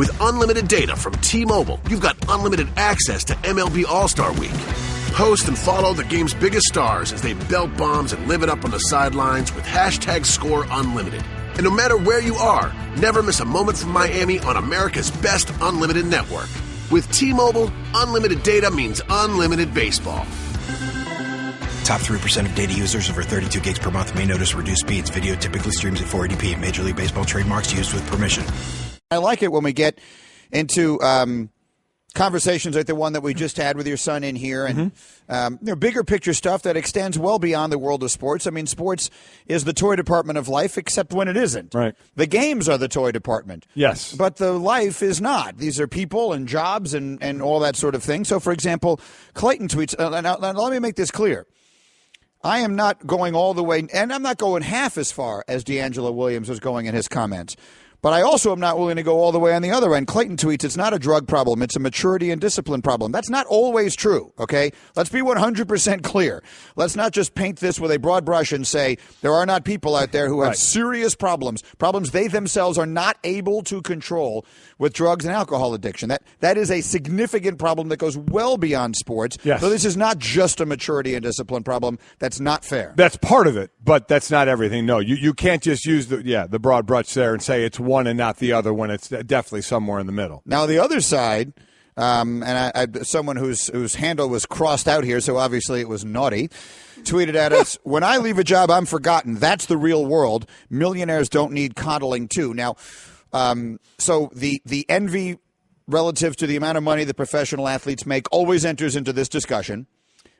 With unlimited data from T-Mobile, you've got unlimited access to MLB All-Star Week. Post and follow the game's biggest stars as they belt bombs and live it up on the sidelines with #ScoreUnlimited. And no matter where you are, never miss a moment from Miami on America's best unlimited network. With T-Mobile, unlimited data means unlimited baseball. Top 3% of data users over 32 gigs per month may notice reduced speeds. Video typically streams at 480p. Major League Baseball trademarks used with permission. I like it when we get into conversations like the one that we just had with your son in here and bigger picture stuff that extends well beyond the world of sports. I mean, sports is the toy department of life, except when it isn't. Right. The games are the toy department. Yes. But the life is not. These are people and jobs and all that sort of thing. So, for example, Clayton tweets, now let me make this clear. I am not going all the way, and I'm not going half as far as D'Angelo Williams was going in his comments. But I also am not willing to go all the way on the other end. Clayton tweets, it's not a drug problem. It's a maturity and discipline problem. That's not always true, okay? Let's be 100% clear. Let's not just paint this with a broad brush and say there are not people out there who have serious problems they themselves are not able to control with drugs and alcohol addiction. That is a significant problem that goes well beyond sports. Yes. So this is not just a maturity and discipline problem. That's not fair. That's part of it, but that's not everything. No, you can't just use the broad brush there and say it's one and not the other when it's definitely somewhere in the middle. Now, the other side, and I someone whose handle was crossed out here, so obviously it was naughty, tweeted at us, when I leave a job, I'm forgotten. That's the real world. Millionaires don't need coddling, too. Now, so the envy relative to the amount of money that professional athletes make always enters into this discussion.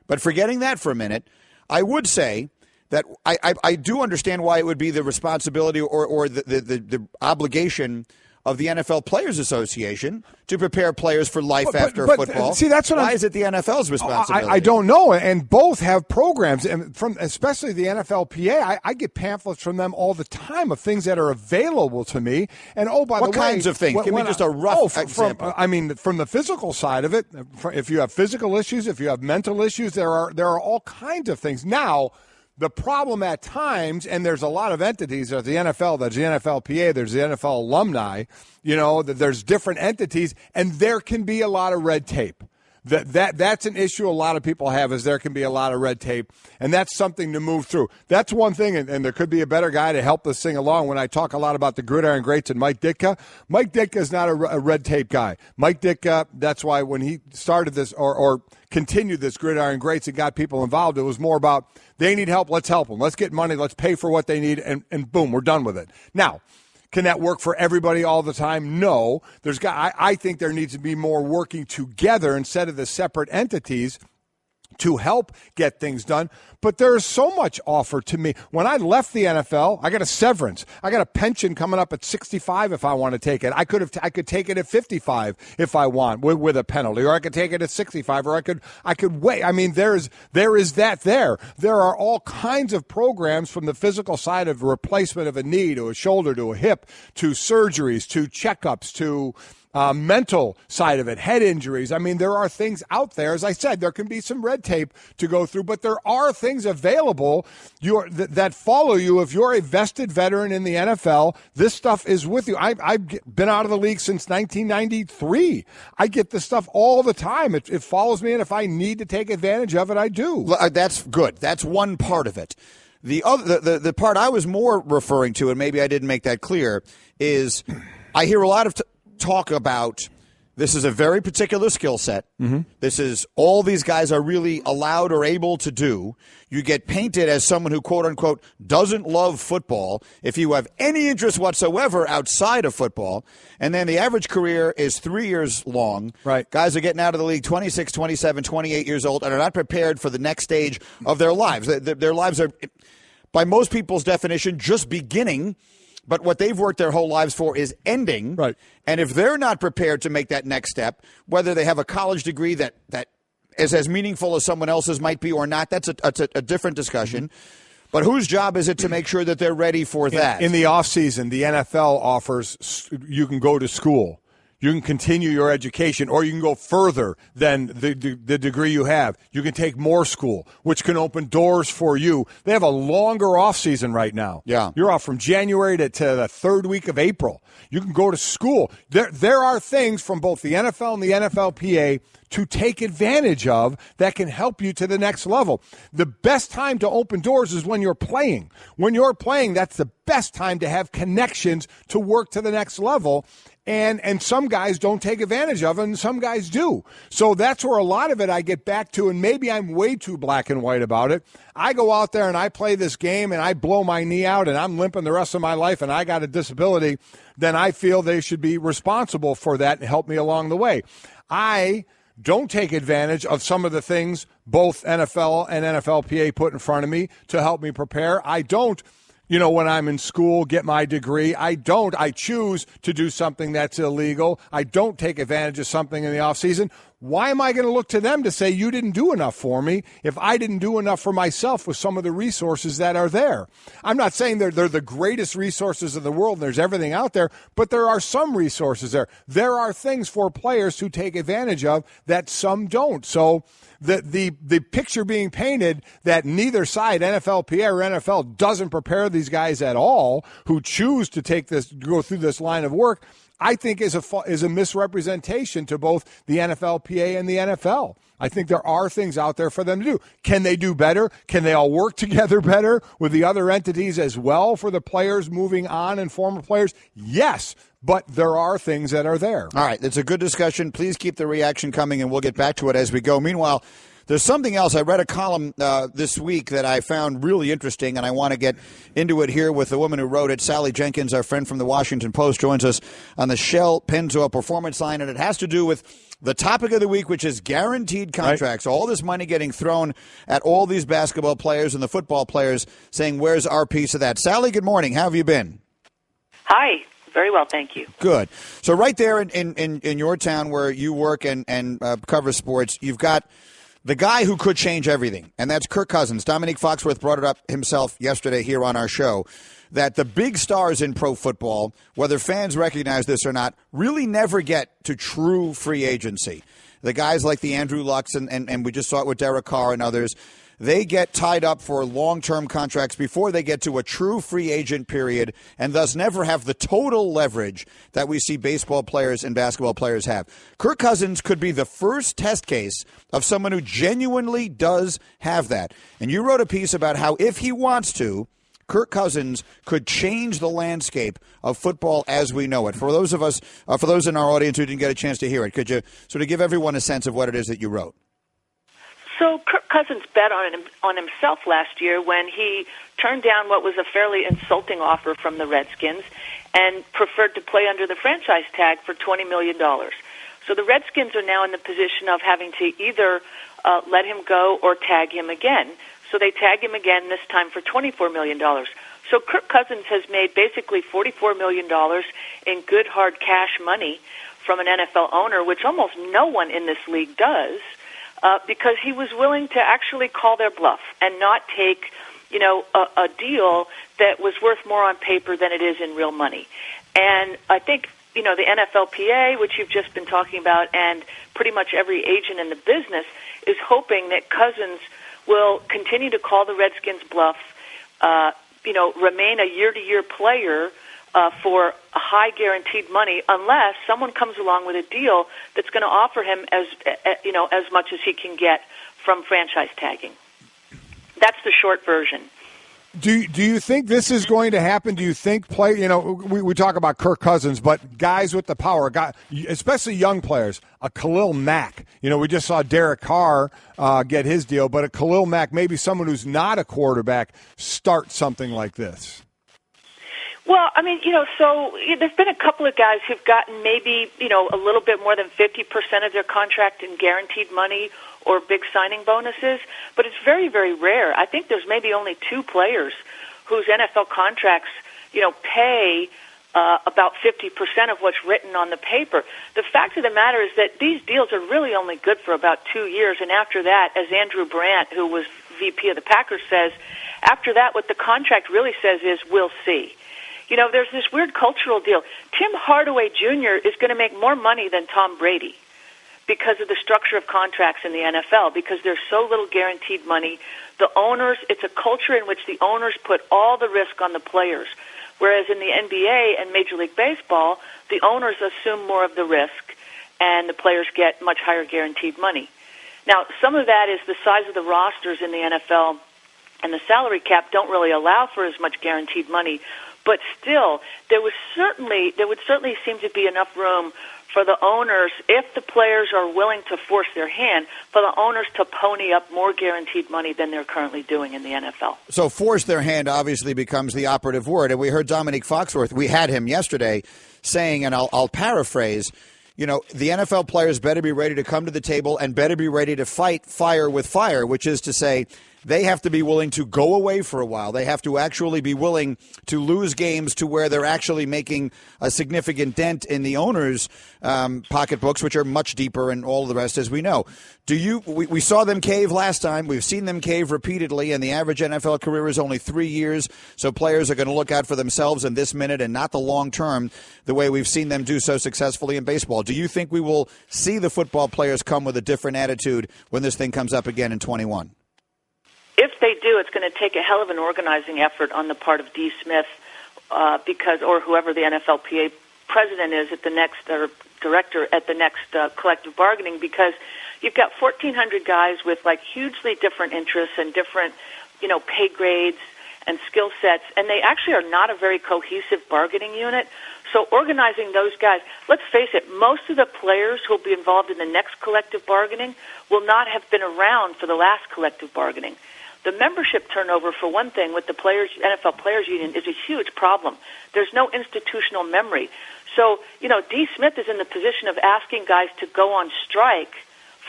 But forgetting that for a minute, I would say that I do understand why it would be the responsibility or the obligation of the NFL Players Association to prepare players for life after football. See, that's what why is it the NFL's responsibility? I don't know, and both have programs, and from especially the NFLPA, I get pamphlets from them all the time of things that are available to me. And by the way, what kinds of things? Give me just a rough example. From the physical side of it, if you have physical issues, if you have mental issues, there are all kinds of things now. The problem at times, and there's a lot of entities, there's the NFL, there's the NFLPA, there's the NFL alumni, there's different entities, and there can be a lot of red tape. That's an issue a lot of people have, is there can be a lot of red tape, and that's something to move through. That's one thing, and there could be a better guy to help us sing along when I talk a lot about the Gridiron Greats and Mike Ditka. Mike Ditka is not a red tape guy. Mike Ditka, that's why when he started this or continued this Gridiron Greats and got people involved, it was more about they need help, let's help them. Let's get money, let's pay for what they need, and boom, we're done with it. Now, can that work for everybody all the time? No. I think there needs to be more working together instead of the separate entities to help get things done. But there is so much offered to me. When I left the NFL, I got a severance. I got a pension coming up at 65 if I want to take it. I could take it at 55 if I want with a penalty, or I could take it at 65, or I could wait. I mean, there is that there. There are all kinds of programs from the physical side of replacement of a knee to a shoulder to a hip to surgeries to checkups to mental side of it, head injuries. I mean, there are things out there. As I said, there can be some red tape to go through, but there are things available that follow you. If you're a vested veteran in the NFL, this stuff is with you. I've been out of the league since 1993. I get this stuff all the time. It follows me, and if I need to take advantage of it, I do. That's good. That's one part of it. The other, the part I was more referring to, and maybe I didn't make that clear, is I hear a lot of talk about this is a very particular skill set. Mm-hmm. This is all these guys are really allowed or able to do. You get painted as someone who, quote unquote, doesn't love football if you have any interest whatsoever outside of football. And then the average career is 3 years long. Right. Guys are getting out of the league 26, 27, 28 years old and are not prepared for the next stage of their lives. Their lives are, by most people's definition, just beginning. But what they've worked their whole lives for is ending. Right. And if they're not prepared to make that next step, whether they have a college degree that is as meaningful as someone else's might be or not, that's a different discussion. Mm-hmm. But whose job is it to make sure that they're ready for that? In the offseason, the NFL offers you can go to school. You can continue your education, or you can go further than the degree you have. You can take more school, which can open doors for you. They have a longer off season right now. Yeah. You're off from January to the third week of April. You can go to school. There are things from both the NFL and the NFLPA to take advantage of that can help you to the next level. The best time to open doors is when you're playing. When you're playing, that's the best time to have connections to work to the next level. And some guys don't take advantage of it, and some guys do. So that's where a lot of it I get back to, and maybe I'm way too black and white about it. I go out there and I play this game, and I blow my knee out, and I'm limping the rest of my life, and I got a disability, then I feel they should be responsible for that and help me along the way. I don't take advantage of some of the things both NFL and NFLPA put in front of me to help me prepare. I don't, when I'm in school, get my degree. I choose to do something that's illegal. I don't take advantage of something in the off season. Why am I going to look to them to say you didn't do enough for me if I didn't do enough for myself with some of the resources that are there? I'm not saying they're the greatest resources in the world and there's everything out there, but there are some resources there. There are things for players who take advantage of that some don't. So the picture being painted that neither side, NFLPA or NFL, doesn't prepare these guys at all who choose to go through this line of work, I think is a misrepresentation to both the NFLPA and the NFL. I think there are things out there for them to do. Can they do better? Can they all work together better with the other entities as well for the players moving on and former players? Yes, but there are things that are there. All right, it's a good discussion. Please keep the reaction coming, and we'll get back to it as we go. Meanwhile, there's something else. I read a column this week that I found really interesting, and I want to get into it here with the woman who wrote it. Sally Jenkins, our friend from the Washington Post, joins us on the Shell Pennzoil Performance Line, and it has to do with the topic of the week, which is guaranteed contracts. Right. All this money getting thrown at all these basketball players and the football players saying, where's our piece of that? Sally, good morning. How have you been? Hi. Very well, thank you. Good. So right there in your town where you work and cover sports, you've got the guy who could change everything, and that's Kirk Cousins. Dominique Foxworth brought it up himself yesterday here on our show, that the big stars in pro football, whether fans recognize this or not, really never get to true free agency. The guys like the Andrew Lucks, and we just saw it with Derek Carr and others, they get tied up for long-term contracts before they get to a true free agent period, and thus never have the total leverage that we see baseball players and basketball players have. Kirk Cousins could be the first test case of someone who genuinely does have that. And you wrote a piece about how if he wants to, Kirk Cousins could change the landscape of football as we know it. For those of us, for those in our audience who didn't get a chance to hear it, could you sort of give everyone a sense of what it is that you wrote? So Kirk Cousins bet on himself last year when he turned down what was a fairly insulting offer from the Redskins and preferred to play under the franchise tag for $20 million. So the Redskins are now in the position of having to either let him go or tag him again. So they tag him again, this time for $24 million. So Kirk Cousins has made basically $44 million in good hard cash money from an NFL owner, which almost no one in this league does. Because he was willing to actually call their bluff and not take, a deal that was worth more on paper than it is in real money. And I think, the NFLPA, which you've just been talking about, and pretty much every agent in the business is hoping that Cousins will continue to call the Redskins bluff, remain a year-to-year player for high guaranteed money, unless someone comes along with a deal that's going to offer him as much as he can get from franchise tagging. That's the short version. Do you think this is going to happen? Do you think we talk about Kirk Cousins, but guys with the power, especially young players, a Khalil Mack. We just saw Derek Carr get his deal, but a Khalil Mack, maybe someone who's not a quarterback, start something like this. Well, so there's been a couple of guys who've gotten maybe, a little bit more than 50% of their contract in guaranteed money or big signing bonuses, but it's very, very rare. I think there's maybe only 2 players whose NFL contracts, pay about 50% of what's written on the paper. The fact of the matter is that these deals are really only good for about 2 years, and after that, as Andrew Brandt, who was VP of the Packers, says, after that, what the contract really says is, we'll see. There's this weird cultural deal. Tim Hardaway Jr. is going to make more money than Tom Brady because of the structure of contracts in the NFL, because there's so little guaranteed money. The owners, it's a culture in which the owners put all the risk on the players, whereas in the NBA and Major League Baseball, the owners assume more of the risk, and the players get much higher guaranteed money. Now, some of that is the size of the rosters in the NFL, and the salary cap don't really allow for as much guaranteed money. But still, there would certainly seem to be enough room for the owners, if the players are willing to force their hand, for the owners to pony up more guaranteed money than they're currently doing in the NFL. So force their hand obviously becomes the operative word. And we heard Dominique Foxworth, we had him yesterday, saying, and I'll paraphrase, the NFL players better be ready to come to the table and better be ready to fight fire with fire, which is to say, they have to be willing to go away for a while. They have to actually be willing to lose games to where they're actually making a significant dent in the owners' pocketbooks, which are much deeper and all of the rest, as we know. We saw them cave last time. We've seen them cave repeatedly, and the average NFL career is only 3 years, so players are going to look out for themselves in this minute and not the long term, the way we've seen them do so successfully in baseball. Do you think we will see the football players come with a different attitude when this thing comes up again in 21? If they do, it's going to take a hell of an organizing effort on the part of D. Smith, or whoever the NFLPA president is at the next, or director at the next collective bargaining, because you've got 1,400 guys with hugely different interests and different, pay grades and skill sets, and they actually are not a very cohesive bargaining unit. So organizing those guys, let's face it, most of the players who will be involved in the next collective bargaining will not have been around for the last collective bargaining. The membership turnover, for one thing, with the NFL Players Union is a huge problem. There's no institutional memory. So, D. Smith is in the position of asking guys to go on strike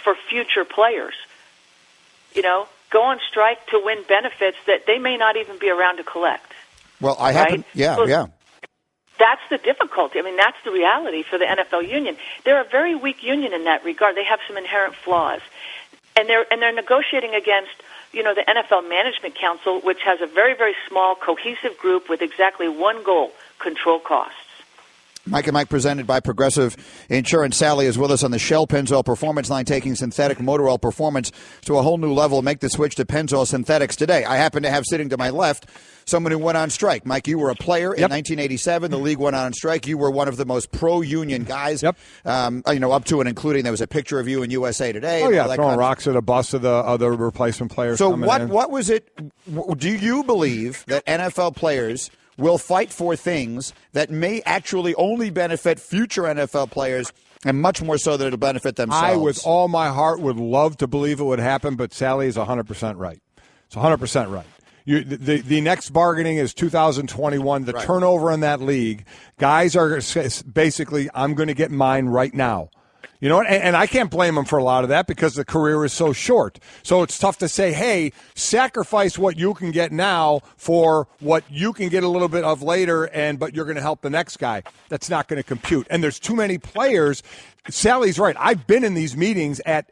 for future players. Go on strike to win benefits that they may not even be around to collect. Well, yeah. That's the difficulty. That's the reality for the NFL union. They're a very weak union in that regard. They have some inherent flaws. And they're negotiating against the NFL Management Council, which has a very, very small, cohesive group with exactly one goal: control costs. Mike and Mike presented by Progressive Insurance. Sally is with us on the Shell Pennzoil Performance line, taking synthetic motor oil performance to a whole new level. Make the switch to Pennzoil Synthetics today. I happen to have sitting to my left someone who went on strike. Mike, you were a player in 1987. The league went on strike. You were one of the most pro-union guys, up to and including there was a picture of you in USA Today. Oh, yeah, throwing rocks at a bus of the other replacement players. So what was it? Do you believe that NFL players will fight for things that may actually only benefit future NFL players, and much more so that it'll benefit themselves? I, with all my heart, would love to believe it would happen, but Sally is 100% right. It's 100% right. The next bargaining is 2021. The turnover in that league, guys are basically, I'm going to get mine right now. You know what? And I can't blame them for a lot of that because the career is so short. So it's tough to say, hey, sacrifice what you can get now for what you can get a little bit of later, but you're going to help the next guy. That's not going to compute. And there's too many players. Sally's right. I've been in these meetings at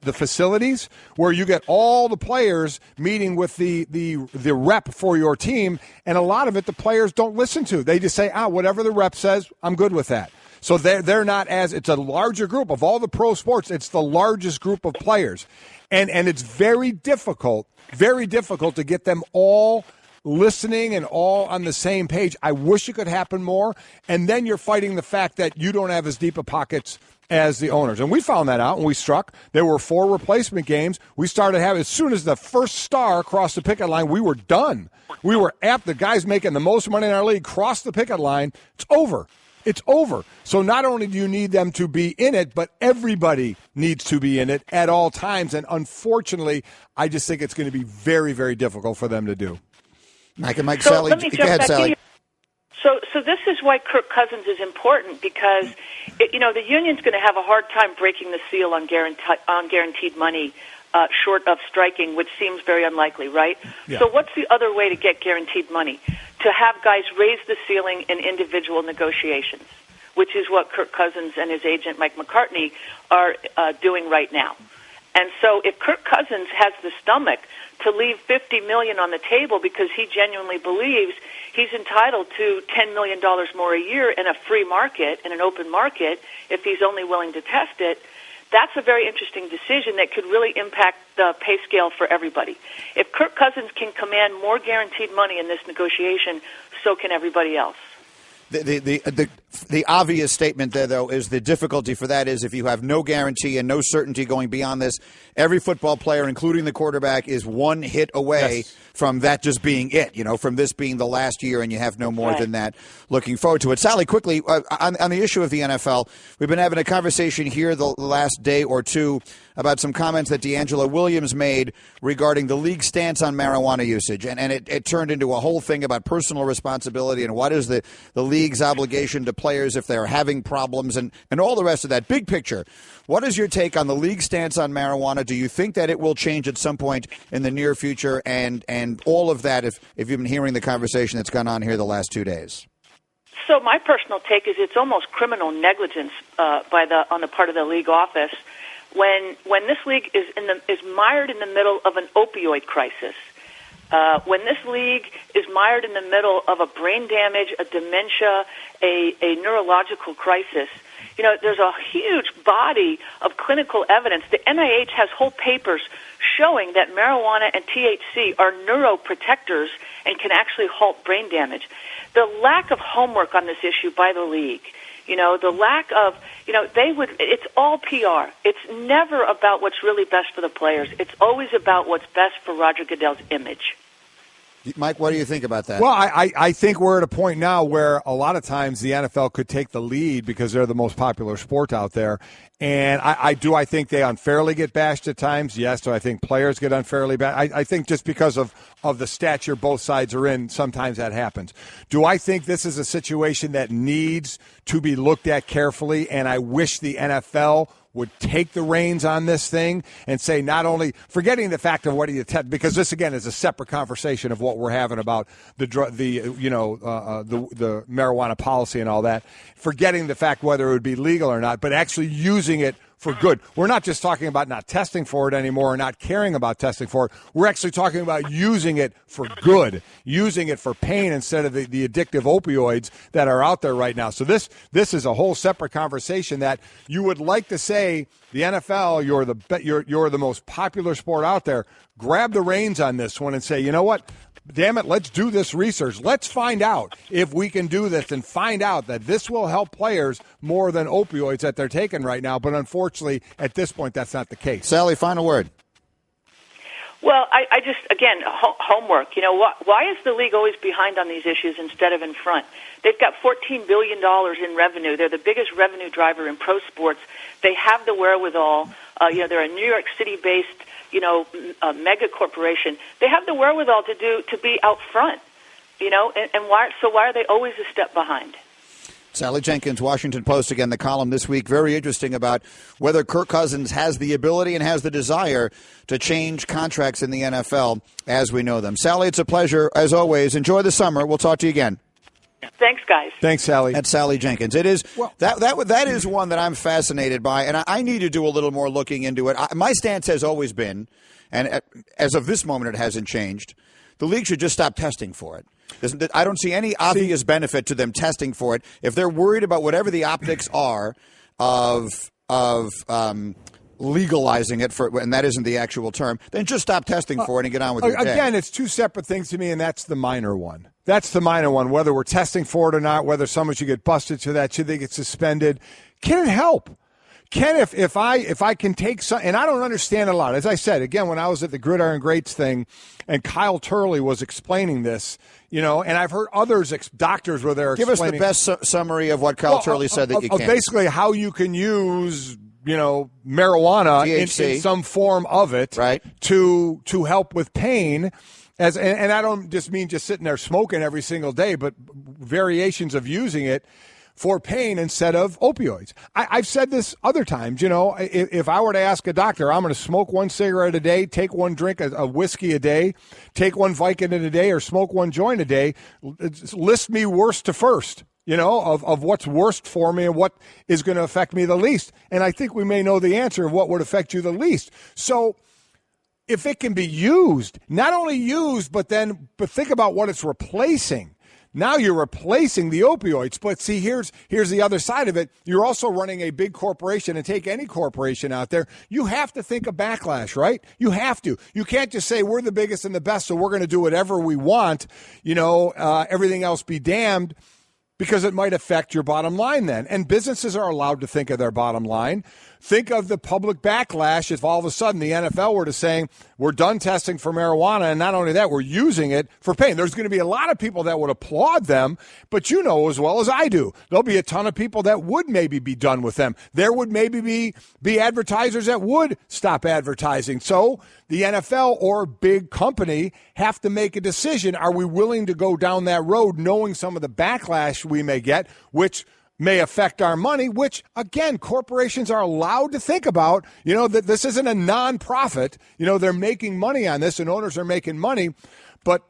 the facilities where you get all the players meeting with the rep for your team, and a lot of it the players don't listen to. They just say, whatever the rep says, I'm good with that. So they're not it's a larger group of all the pro sports. It's the largest group of players. And it's very difficult to get them all listening and all on the same page. I wish it could happen more. And then you're fighting the fact that you don't have as deep of pockets as the owners. And we found that out when we struck. There were 4 replacement games. We started having, as soon as the first star crossed the picket line, we were done. We were the guys making the most money in our league crossed the picket line. It's over. It's over. So not only do you need them to be in it, but everybody needs to be in it at all times. And unfortunately, I just think it's going to be very, very difficult for them to do. Mike and Mike, so Sally. Let me jump back Sally. So this is why Kirk Cousins is important, because the union's going to have a hard time breaking the seal on guaranteed money short of striking, which seems very unlikely, right? Yeah. So what's the other way to get guaranteed money? To have guys raise the ceiling in individual negotiations, which is what Kirk Cousins and his agent Mike McCartney are doing right now. And so if Kirk Cousins has the stomach to leave $50 million on the table because he genuinely believes he's entitled to $10 million more a year in a free market, in an open market, if he's only willing to test it, that's a very interesting decision that could really impact the pay scale for everybody. If Kirk Cousins can command more guaranteed money in this negotiation, so can everybody else. The obvious statement there, though, is the difficulty for that is if you have no guarantee and no certainty going beyond this, every football player, including the quarterback, is one hit away from that just being it, from this being the last year and you have no more than that. Looking forward to it. Sally, quickly, on the issue of the NFL, we've been having a conversation here the last day or two about some comments that D'Angelo Williams made regarding the league's stance on marijuana usage. And it turned into a whole thing about personal responsibility and what is the league's obligation to players if they're having problems and all the rest of that. Big picture, what is your take on the league's stance on marijuana? Do you think that it will change at some point in the near future and all of that if you've been hearing the conversation that's gone on here the last 2 days? So my personal take is it's almost criminal negligence on the part of the league office when this league is mired in the middle of an opioid crisis. When this league is mired in the middle of a brain damage, a dementia, a neurological crisis, there's a huge body of clinical evidence. The NIH has whole papers showing that marijuana and THC are neuroprotectors and can actually halt brain damage. The lack of homework on this issue by the league, the lack of, it's all PR. It's never about what's really best for the players. It's always about what's best for Roger Goodell's image. Mike, what do you think about that? Well, I think we're at a point now where a lot of times the NFL could take the lead because they're the most popular sport out there. And I think they unfairly get bashed at times. Yes, do I think players get unfairly bashed? I think just because of the stature both sides are in, sometimes that happens. Do I think this is a situation that needs to be looked at carefully? And I wish the NFL would take the reins on this thing and say not only forgetting the fact of what he attempted, because this again is a separate conversation of what we're having about the marijuana policy and all that. Forgetting the fact whether it would be legal or not, but actually using it for good. We're not just talking about not testing for it anymore or not caring about testing for it. We're actually talking about using it for good, using it for pain instead of the addictive opioids that are out there right now. So this is a whole separate conversation that you would like to say, the NFL, you're the most popular sport out there. Grab the reins on this one and say, you know what? Damn it, let's do this research. Let's find out if we can do this and find out that this will help players more than opioids that they're taking right now. But unfortunately, at this point, that's not the case. Sally, final word. Well, I just, again, homework. Why is the league always behind on these issues instead of in front? They've got $14 billion in revenue. They're the biggest revenue driver in pro sports. They have the wherewithal. They're a New York City-based a mega corporation. They have the wherewithal to be out front, and why are they always a step behind? Sally Jenkins, Washington Post, again, the column this week, very interesting about whether Kirk Cousins has the ability and has the desire to change contracts in the NFL as we know them. Sally, it's a pleasure, as always. Enjoy the summer. We'll talk to you again. Thanks, guys. Thanks, Sally. That's Sally Jenkins. It is that is one that I'm fascinated by, and I need to do a little more looking into it. My stance has always been, and as of this moment it hasn't changed, the league should just stop testing for it. I don't see any obvious benefit to them testing for it. If they're worried about whatever the optics are of legalizing it, and that isn't the actual term, then just stop testing for it and get on with your day. Again, it's two separate things to me, and that's the minor one. That's the minor one, whether we're testing for it or not, whether someone should get busted for that, should they get suspended. Can it help? If I can take some, and I don't understand a lot. As I said, again, when I was at the Gridiron Greats thing, and Kyle Turley was explaining this, and I've heard others, doctors were there explaining. Give us the best summary of what Kyle Turley said that you can. Basically, how you can use, marijuana in some form of it, right, to help with pain. And I don't just mean just sitting there smoking every single day, but variations of using it for pain instead of opioids. I've said this other times, if I were to ask a doctor, I'm going to smoke one cigarette a day, take one drink of whiskey a day, take one Vicodin a day, or smoke one joint a day, list me worst to first. of what's worst for me and what is going to affect me the least. And I think we may know the answer of what would affect you the least. So if it can be used, not only used, but think about what it's replacing. Now you're replacing the opioids. But see, here's the other side of it. You're also running a big corporation, and take any corporation out there. You have to think of backlash, right? You have to. You can't just say we're the biggest and the best, so we're going to do whatever we want. Everything else be damned, because it might affect your bottom line then. And businesses are allowed to think of their bottom line. Think of the public backlash if all of a sudden the NFL were to say, we're done testing for marijuana, and not only that, we're using it for pain. There's going to be a lot of people that would applaud them, but you know as well as I do, there'll be a ton of people that would maybe be done with them. There would maybe be advertisers that would stop advertising. So the NFL or big company have to make a decision. Are we willing to go down that road knowing some of the backlash we may get, which may affect our money, which, again, corporations are allowed to think about, that this isn't a nonprofit. They're making money on this, and owners are making money. But,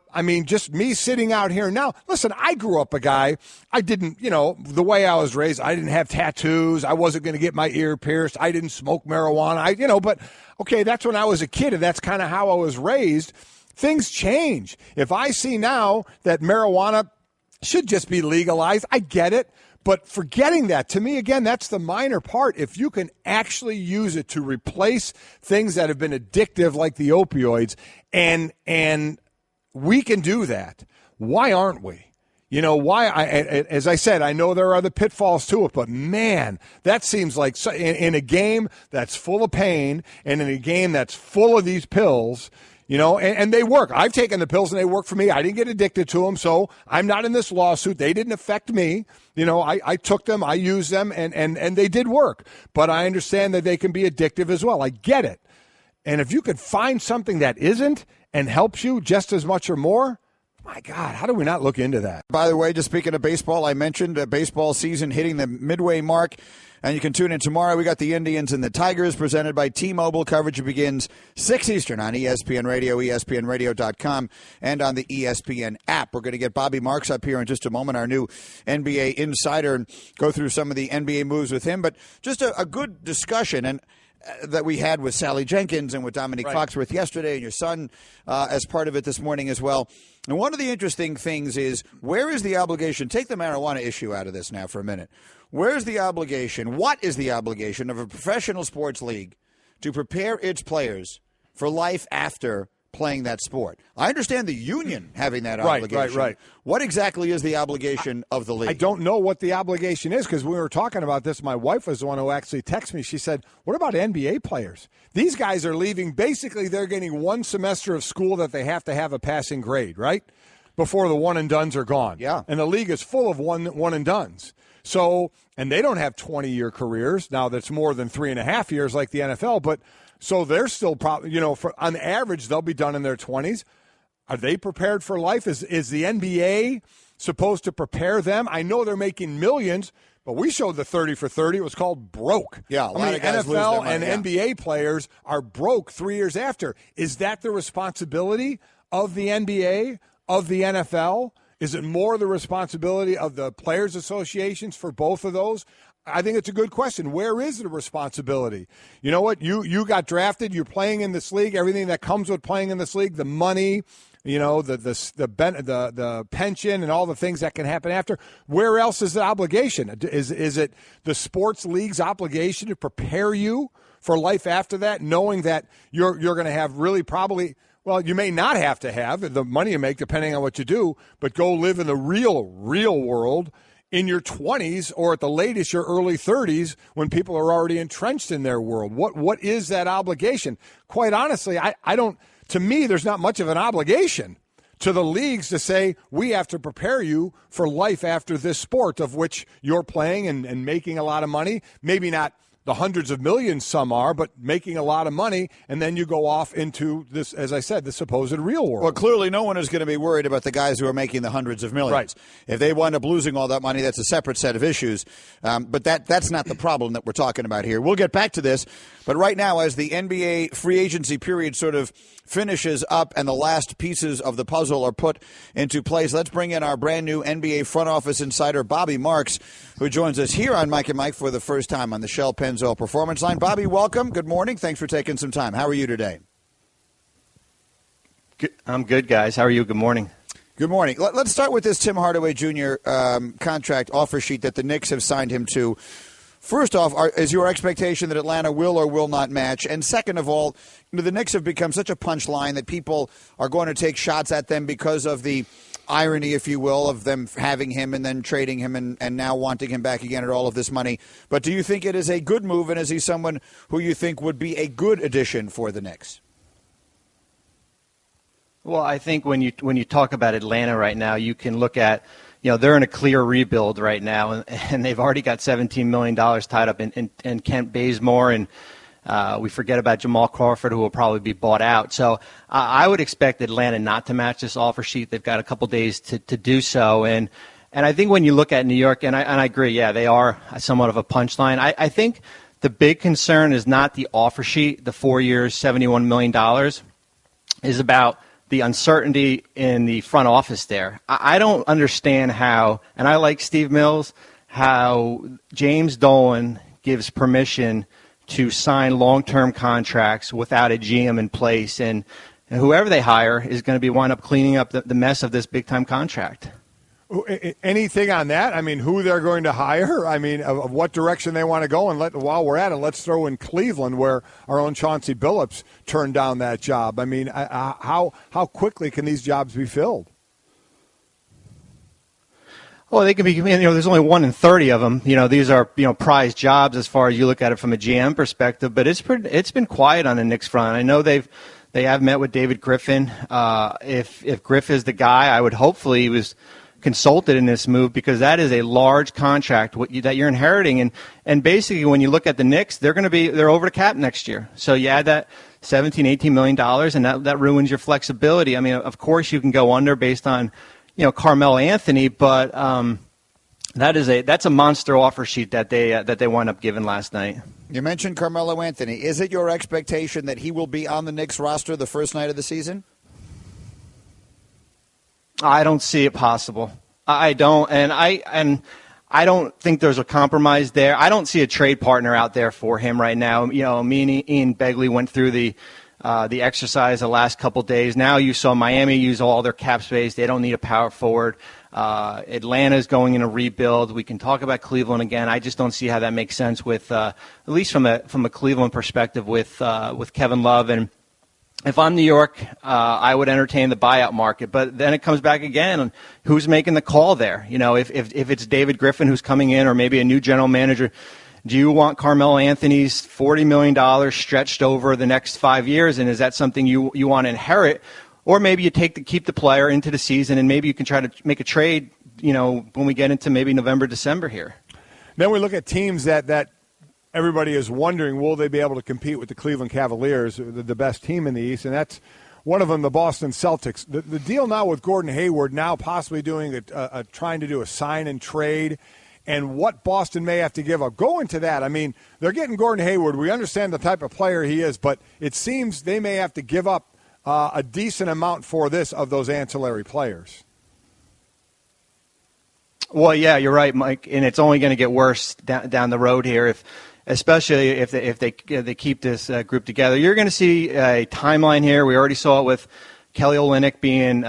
just me sitting out here now, listen, I grew up a guy, I didn't, the way I was raised, I didn't have tattoos. I wasn't going to get my ear pierced. I didn't smoke marijuana. But, okay, that's when I was a kid, and that's kind of how I was raised. Things change. If I see now that marijuana should just be legalized, I get it. But forgetting that, to me, again, that's the minor part. If you can actually use it to replace things that have been addictive like the opioids, and we can do that, why aren't we? As I said, I know there are other pitfalls to it, but man, that seems like in a game that's full of pain and in a game that's full of these pills, and they work. I've taken the pills and they work for me. I didn't get addicted to them, so I'm not in this lawsuit. They didn't affect me. I took them, I used them, and they did work. But I understand that they can be addictive as well. I get it. And if you could find something that isn't and helps you just as much or more, my God, how do we not look into that? By the way, just speaking of baseball, I mentioned baseball season hitting the midway mark. And you can tune in tomorrow. We got the Indians and the Tigers presented by T-Mobile. Coverage begins 6 Eastern on ESPN Radio, ESPNradio.com, and on the ESPN app. We're going to get Bobby Marks up here in just a moment, our new NBA insider, and go through some of the NBA moves with him. But just a good discussion and that we had with Sally Jenkins and with Dominique Foxworth yesterday, and your son as part of it this morning as well. And one of the interesting things is, where is the obligation? Take the marijuana issue out of this now for a minute. Where's the obligation? What is the obligation of a professional sports league to prepare its players for life after playing that sport? I understand the union having that obligation. Right. What exactly is the obligation of the league? I don't know what the obligation is, because we were talking about this. My wife was the one who actually texted me. She said, what about NBA players? These guys are leaving. Basically, they're getting one semester of school that they have to have a passing grade, right? Before the one-and-dones are gone. Yeah. And the league is full of one-and-dones. So, and they don't have 20-year careers. Now, that's more than 3.5 years like the NFL, but so they're still probably, on average, they'll be done in their 20s. Are they prepared for life? Is the NBA supposed to prepare them? I know they're making millions, but we showed the 30 for 30. It was called broke. Yeah, a lot of guys lose their money, and NBA players are broke 3 years after. Is that the responsibility of the NBA, of the NFL? Is it more the responsibility of the players' associations for both of those? I think it's a good question. Where is the responsibility? You know what? You got drafted. You're playing in this league. Everything that comes with playing in this league, the money, the pension, and all the things that can happen after. Where else is the obligation? Is it the sports league's obligation to prepare you for life after that, knowing that you're going to have really probably. Well, you may not have to have the money you make, depending on what you do, but go live in the real world in your 20s, or at the latest your early 30s, when people are already entrenched in their world. What is that obligation? Quite honestly, I don't. To me, there's not much of an obligation to the leagues to say, we have to prepare you for life after this sport of which you're playing and making a lot of money. Maybe not the hundreds of millions some are, but making a lot of money, and then you go off into this, as I said, the supposed real world. Well, clearly no one is going to be worried about the guys who are making the hundreds of millions. Right. If they wind up losing all that money, that's a separate set of issues. But that's not the problem that we're talking about here. We'll get back to this. But right now, as the NBA free agency period sort of finishes up and the last pieces of the puzzle are put into place, let's bring in our brand new NBA front office insider, Bobby Marks, who joins us here on Mike and Mike for the first time on the Shell Pennzoil Performance Line. Bobby, welcome. Good morning. Thanks for taking some time. How are you today? I'm good, guys. How are you? Good morning. Good morning. Let's start with this Tim Hardaway Jr. Contract offer sheet that the Knicks have signed him to. First off, is your expectation that Atlanta will or will not match? And second of all, the Knicks have become such a punchline that people are going to take shots at them because of the irony, if you will, of them having him and then trading him and now wanting him back again at all of this money. But do you think it is a good move, and is he someone who you think would be a good addition for the Knicks? Well, I think when you talk about Atlanta right now, you can look at, they're in a clear rebuild right now, and they've already got $17 million tied up in Kent Bazemore, and we forget about Jamal Crawford, who will probably be bought out. So I would expect Atlanta not to match this offer sheet. They've got a couple days to do so, and I think when you look at New York, and I agree, yeah, they are somewhat of a punchline. I think the big concern is not the offer sheet, the 4 years, $71 million, is about the uncertainty in the front office there. I don't understand how, and I like Steve Mills, how James Dolan gives permission to sign long-term contracts without a GM in place, and whoever they hire is going to be wind up cleaning up the mess of this big-time contract. Anything on that? I mean, who they're going to hire? I mean, of what direction they want to go? And while we're at it, let's throw in Cleveland, where our own Chauncey Billups turned down that job. I mean, how quickly can these jobs be filled? Well, they can be. There's only 1 in 30 of them. These are prized jobs as far as you look at it from a GM perspective. But it's been quiet on the Knicks front. I know they have met with David Griffin. If Griff is the guy, I would hopefully he was consulted in this move, because that is a large contract that you're inheriting, and basically when you look at the Knicks, they're over the cap next year. So you add that $17-18 million, and that ruins your flexibility. I mean, of course you can go under based on Carmelo Anthony, but that's a monster offer sheet that they wound up giving last night. You mentioned Carmelo Anthony. Is it your expectation that he will be on the Knicks roster the first night of the season? I don't see it possible. I don't, and I don't think there's a compromise there. I don't see a trade partner out there for him right now. Me and Ian Begley went through the exercise the last couple days. Now you saw Miami use all their cap space. They don't need a power forward. Atlanta's going in a rebuild. We can talk about Cleveland again. I just don't see how that makes sense with, at least from a Cleveland perspective, with Kevin Love. And if I'm New York, I would entertain the buyout market. But then it comes back again on who's making the call there. If it's David Griffin who's coming in, or maybe a new general manager, do you want Carmelo Anthony's $40 million stretched over the next 5 years, and is that something you want to inherit? Or maybe you keep the player into the season, and maybe you can try to make a trade, when we get into maybe November, December here. Then we look at teams that everybody is wondering, will they be able to compete with the Cleveland Cavaliers, the best team in the East? And that's one of them, the Boston Celtics. The deal now with Gordon Hayward, now possibly doing trying to do a sign and trade, and what Boston may have to give up. Go into that. I mean, they're getting Gordon Hayward. We understand the type of player he is, but it seems they may have to give up a decent amount for this of those ancillary players. Well, yeah, you're right, Mike, and it's only going to get worse down the road here, especially if they keep this group together. You're going to see a timeline here. We already saw it with Kelly Olynyk being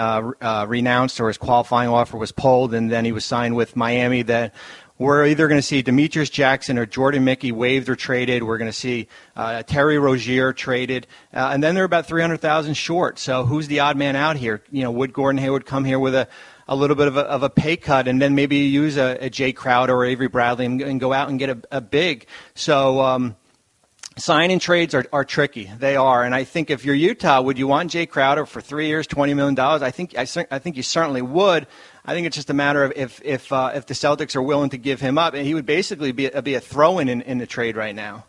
renounced, or his qualifying offer was pulled, and then he was signed with Miami. That we're either going to see Demetrius Jackson or Jordan Mickey waived or traded. We're going to see Terry Rozier traded, and then they're about $300,000 short. So who's the odd man out here? Would Gordon Hayward come here with a little bit of a pay cut, and then maybe use a Jay Crowder or Avery Bradley and go out and get a big? So sign-in trades are tricky. They are, and I think if you're Utah, would you want Jay Crowder for 3 years, $20 million? I think you certainly would. I think it's just a matter of if the Celtics are willing to give him up, and he would basically be a throw-in in the trade right now.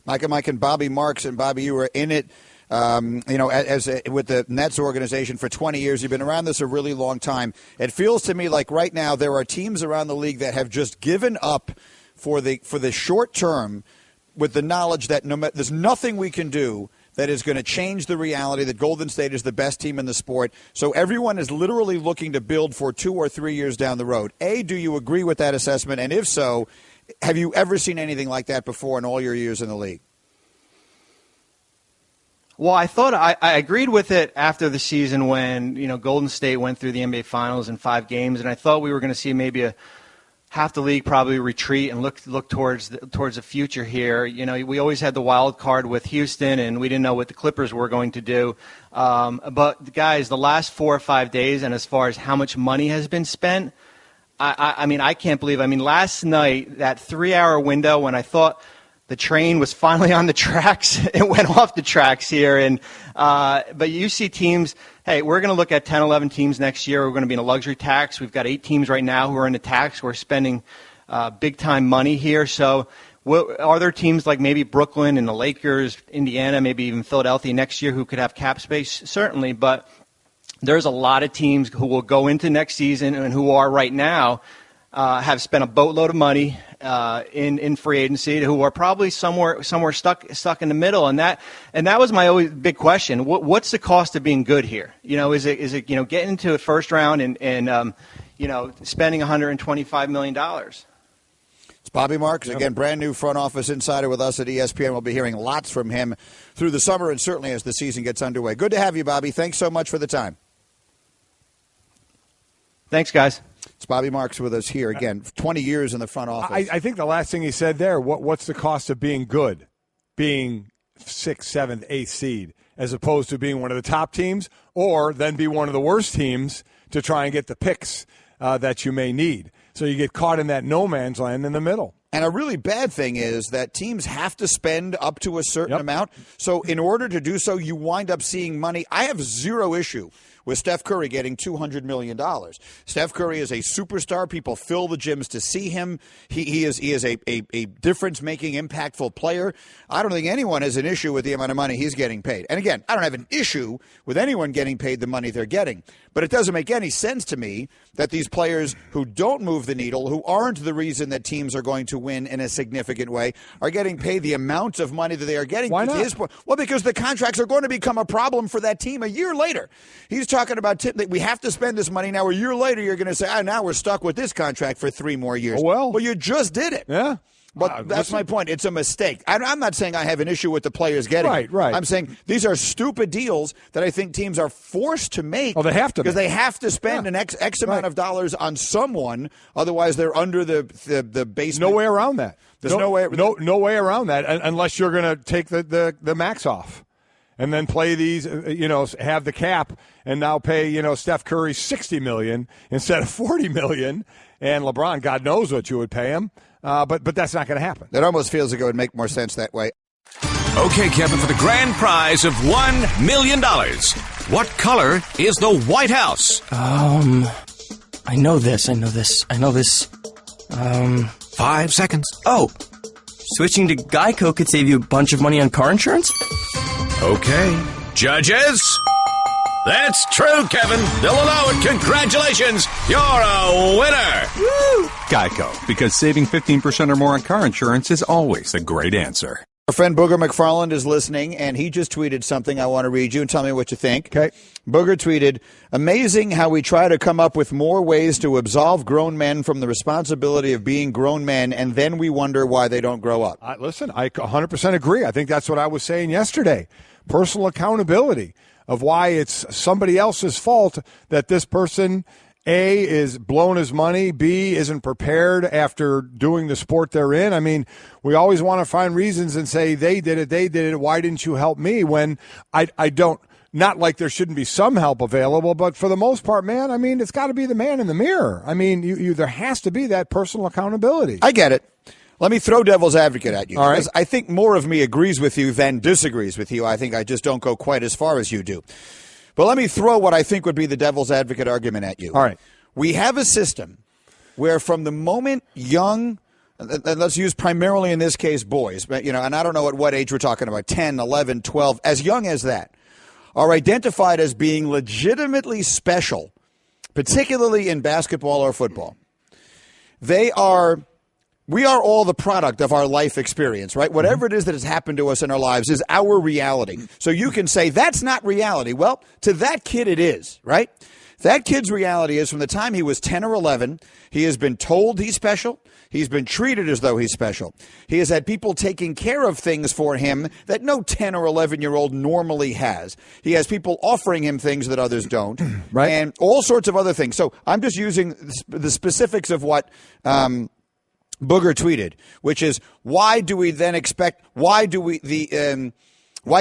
Mike and Bobby Marks, and Bobby, you were in it. With the Nets organization for 20 years, you've been around this a really long time. It feels to me like right now there are teams around the league that have just given up for the short term, with the knowledge that there's nothing we can do that is going to change the reality that Golden State is the best team in the sport. So everyone is literally looking to build for 2 or 3 years down the road. A, do you agree with that assessment? And if so, have you ever seen anything like that before in all your years in the league? Well, I thought I agreed with it after the season when, Golden State went through the NBA Finals in 5 games, and I thought we were going to see maybe half the league probably retreat and look towards the future here. We always had the wild card with Houston, and we didn't know what the Clippers were going to do. But guys, the last 4 or 5 days, and as far as how much money has been spent, I can't believe. Last night, that 3-hour window when I thought the train was finally on the tracks, it went off the tracks here. And but you see teams, hey, we're going to look at 10, 11 teams next year. We're going to be in a luxury tax. We've got 8 teams right now who are in a tax. We're spending big-time money here. So are there teams like maybe Brooklyn and the Lakers, Indiana, maybe even Philadelphia next year who could have cap space? Certainly, but there's a lot of teams who will go into next season and who are right now have spent a boatload of money in free agency, who are probably somewhere stuck in the middle, and that was my always big question. What's the cost of being good here? Is it getting into a first round and spending $125 million? It's Bobby Marks, again, brand new front office insider with us at ESPN. We'll be hearing lots from him through the summer and certainly as the season gets underway. Good to have you, Bobby. Thanks so much for the time. Thanks, guys. It's Bobby Marks with us here again. 20 years in the front office. I think the last thing he said there, what's the cost of being good? Being 6th, 7th, 8th seed, as opposed to being one of the top teams, or then be one of the worst teams to try and get the picks that you may need. So you get caught in that no man's land in the middle. And a really bad thing is that teams have to spend up to a certain amount. So in order to do so, you wind up seeing money. I have zero issue with Steph Curry getting $200 million. Steph Curry is a superstar. People fill the gyms to see him. He is a difference-making, impactful player. I don't think anyone has an issue with the amount of money he's getting paid. And again, I don't have an issue with anyone getting paid the money they're getting. But it doesn't make any sense to me that these players who don't move the needle, who aren't the reason that teams are going to win in a significant way, are getting paid the amount of money that they are getting. Why not? Well, because the contracts are going to become a problem for that team a year later. He's talking about that we have to spend this money now. A year later, you're going to say, now we're stuck with this contract for 3 more years. Well, you just did it. Yeah. But that's my point. It's a mistake. I'm not saying I have an issue with the players getting it. Right. I'm saying these are stupid deals that I think teams are forced to make. Oh, they have to. Because they have to spend an X amount of dollars on someone. Otherwise, they're under the basement. No way around that. There's no way around that unless you're going to take the max off. And then play these, have the cap and now pay, Steph Curry $60 million instead of $40 million. And LeBron, God knows what you would pay him. But that's not going to happen. It almost feels like it would make more sense that way. Okay, Kevin, for the grand prize of $1 million, what color is the White House? I know this. 5 seconds. Oh, switching to Geico could save you a bunch of money on car insurance? Okay. Judges? That's true, Kevin. They'll allow it. Congratulations. You're a winner. Woo! Geico, because saving 15% or more on car insurance is always a great answer. Our friend Booger McFarland is listening, and he just tweeted something. I want to read you and tell me what you think. Okay. Booger tweeted, amazing how we try to come up with more ways to absolve grown men from the responsibility of being grown men, and then we wonder why they don't grow up. Listen, I 100% agree. I think that's what I was saying yesterday. Personal accountability of why it's somebody else's fault that this person, A, is blown his money, B, isn't prepared after doing the sport they're in. I mean, we always want to find reasons and say, they did it, why didn't you help me? When I don't, not like there shouldn't be some help available, but for the most part, man, I mean, it's got to be the man in the mirror. I mean, there has to be that personal accountability. I get it. Let me throw devil's advocate at you. All right. Because I think more of me agrees with you than disagrees with you. I think I just don't go quite as far as you do. But let me throw what I think would be the devil's advocate argument at you. All right. We have a system where from the moment young, and let's use primarily in this case boys, but and I don't know at what age we're talking about, 10, 11, 12, as young as that, are identified as being legitimately special, particularly in basketball or football. We are all the product of our life experience, right? Whatever it is that has happened to us in our lives is our reality. So you can say, that's not reality. Well, to that kid it is, right? That kid's reality is from the time he was 10 or 11, he has been told he's special. He's been treated as though he's special. He has had people taking care of things for him that no 10 or 11-year-old normally has. He has people offering him things that others don't, right? And all sorts of other things. So I'm just using the specifics of what Booger tweeted, which is, why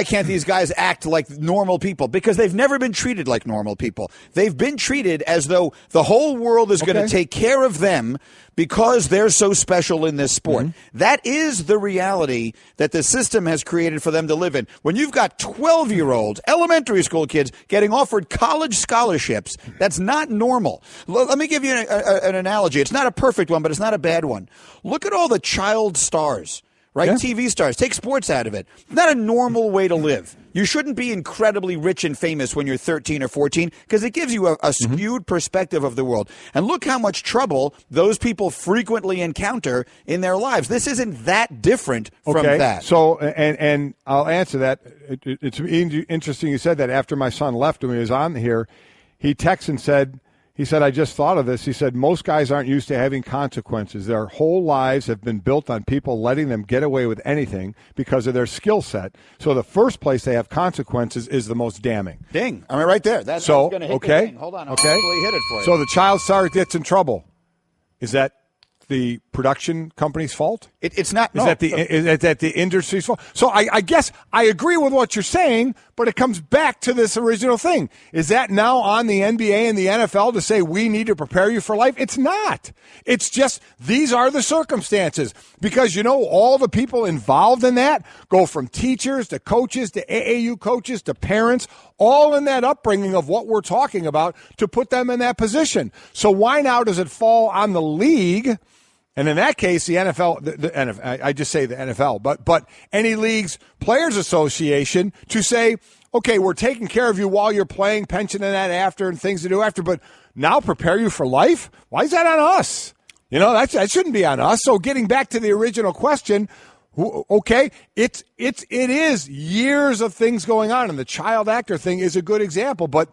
can't these guys act like normal people? Because they've never been treated like normal people. They've been treated as though the whole world is going to take care of them because they're so special in this sport. Mm-hmm. That is the reality that the system has created for them to live in. When you've got 12-year-olds, elementary school kids, getting offered college scholarships, that's not normal. Let me give you an analogy. It's not a perfect one, but it's not a bad one. Look at all the child stars. Right? Yeah. TV stars. Take sports out of it. Not a normal way to live. You shouldn't be incredibly rich and famous when you're 13 or 14 because it gives you a skewed perspective of the world. And look how much trouble those people frequently encounter in their lives. This isn't that different from that. So, and I'll answer that. It's interesting you said that. After my son left when he was on here, he texted and said, I just thought of this. He said, most guys aren't used to having consequences. Their whole lives have been built on people letting them get away with anything because of their skill set. So the first place they have consequences is the most damning. Ding. I mean, right there. That's going to hit the ding. Hold on. I'll actually hit it for you. So the child star gets in trouble. Is that the production company's fault? It's not. Is that the industry's fault? So I guess I agree with what you're saying, but it comes back to this original thing. Is that now on the NBA and the NFL to say we need to prepare you for life? It's not. It's just these are the circumstances. Because, all the people involved in that go from teachers to coaches to AAU coaches to parents, all in that upbringing of what we're talking about to put them in that position. So why now does it fall on the league? And in that case, the NFL, the NFL, I just say the NFL, but any league's players association to say, okay, we're taking care of you while you're playing, pension and that after and things to do after, but now prepare you for life? Why is that on us? That shouldn't be on us. So getting back to the original question, okay, it is years of things going on, and the child actor thing is a good example, but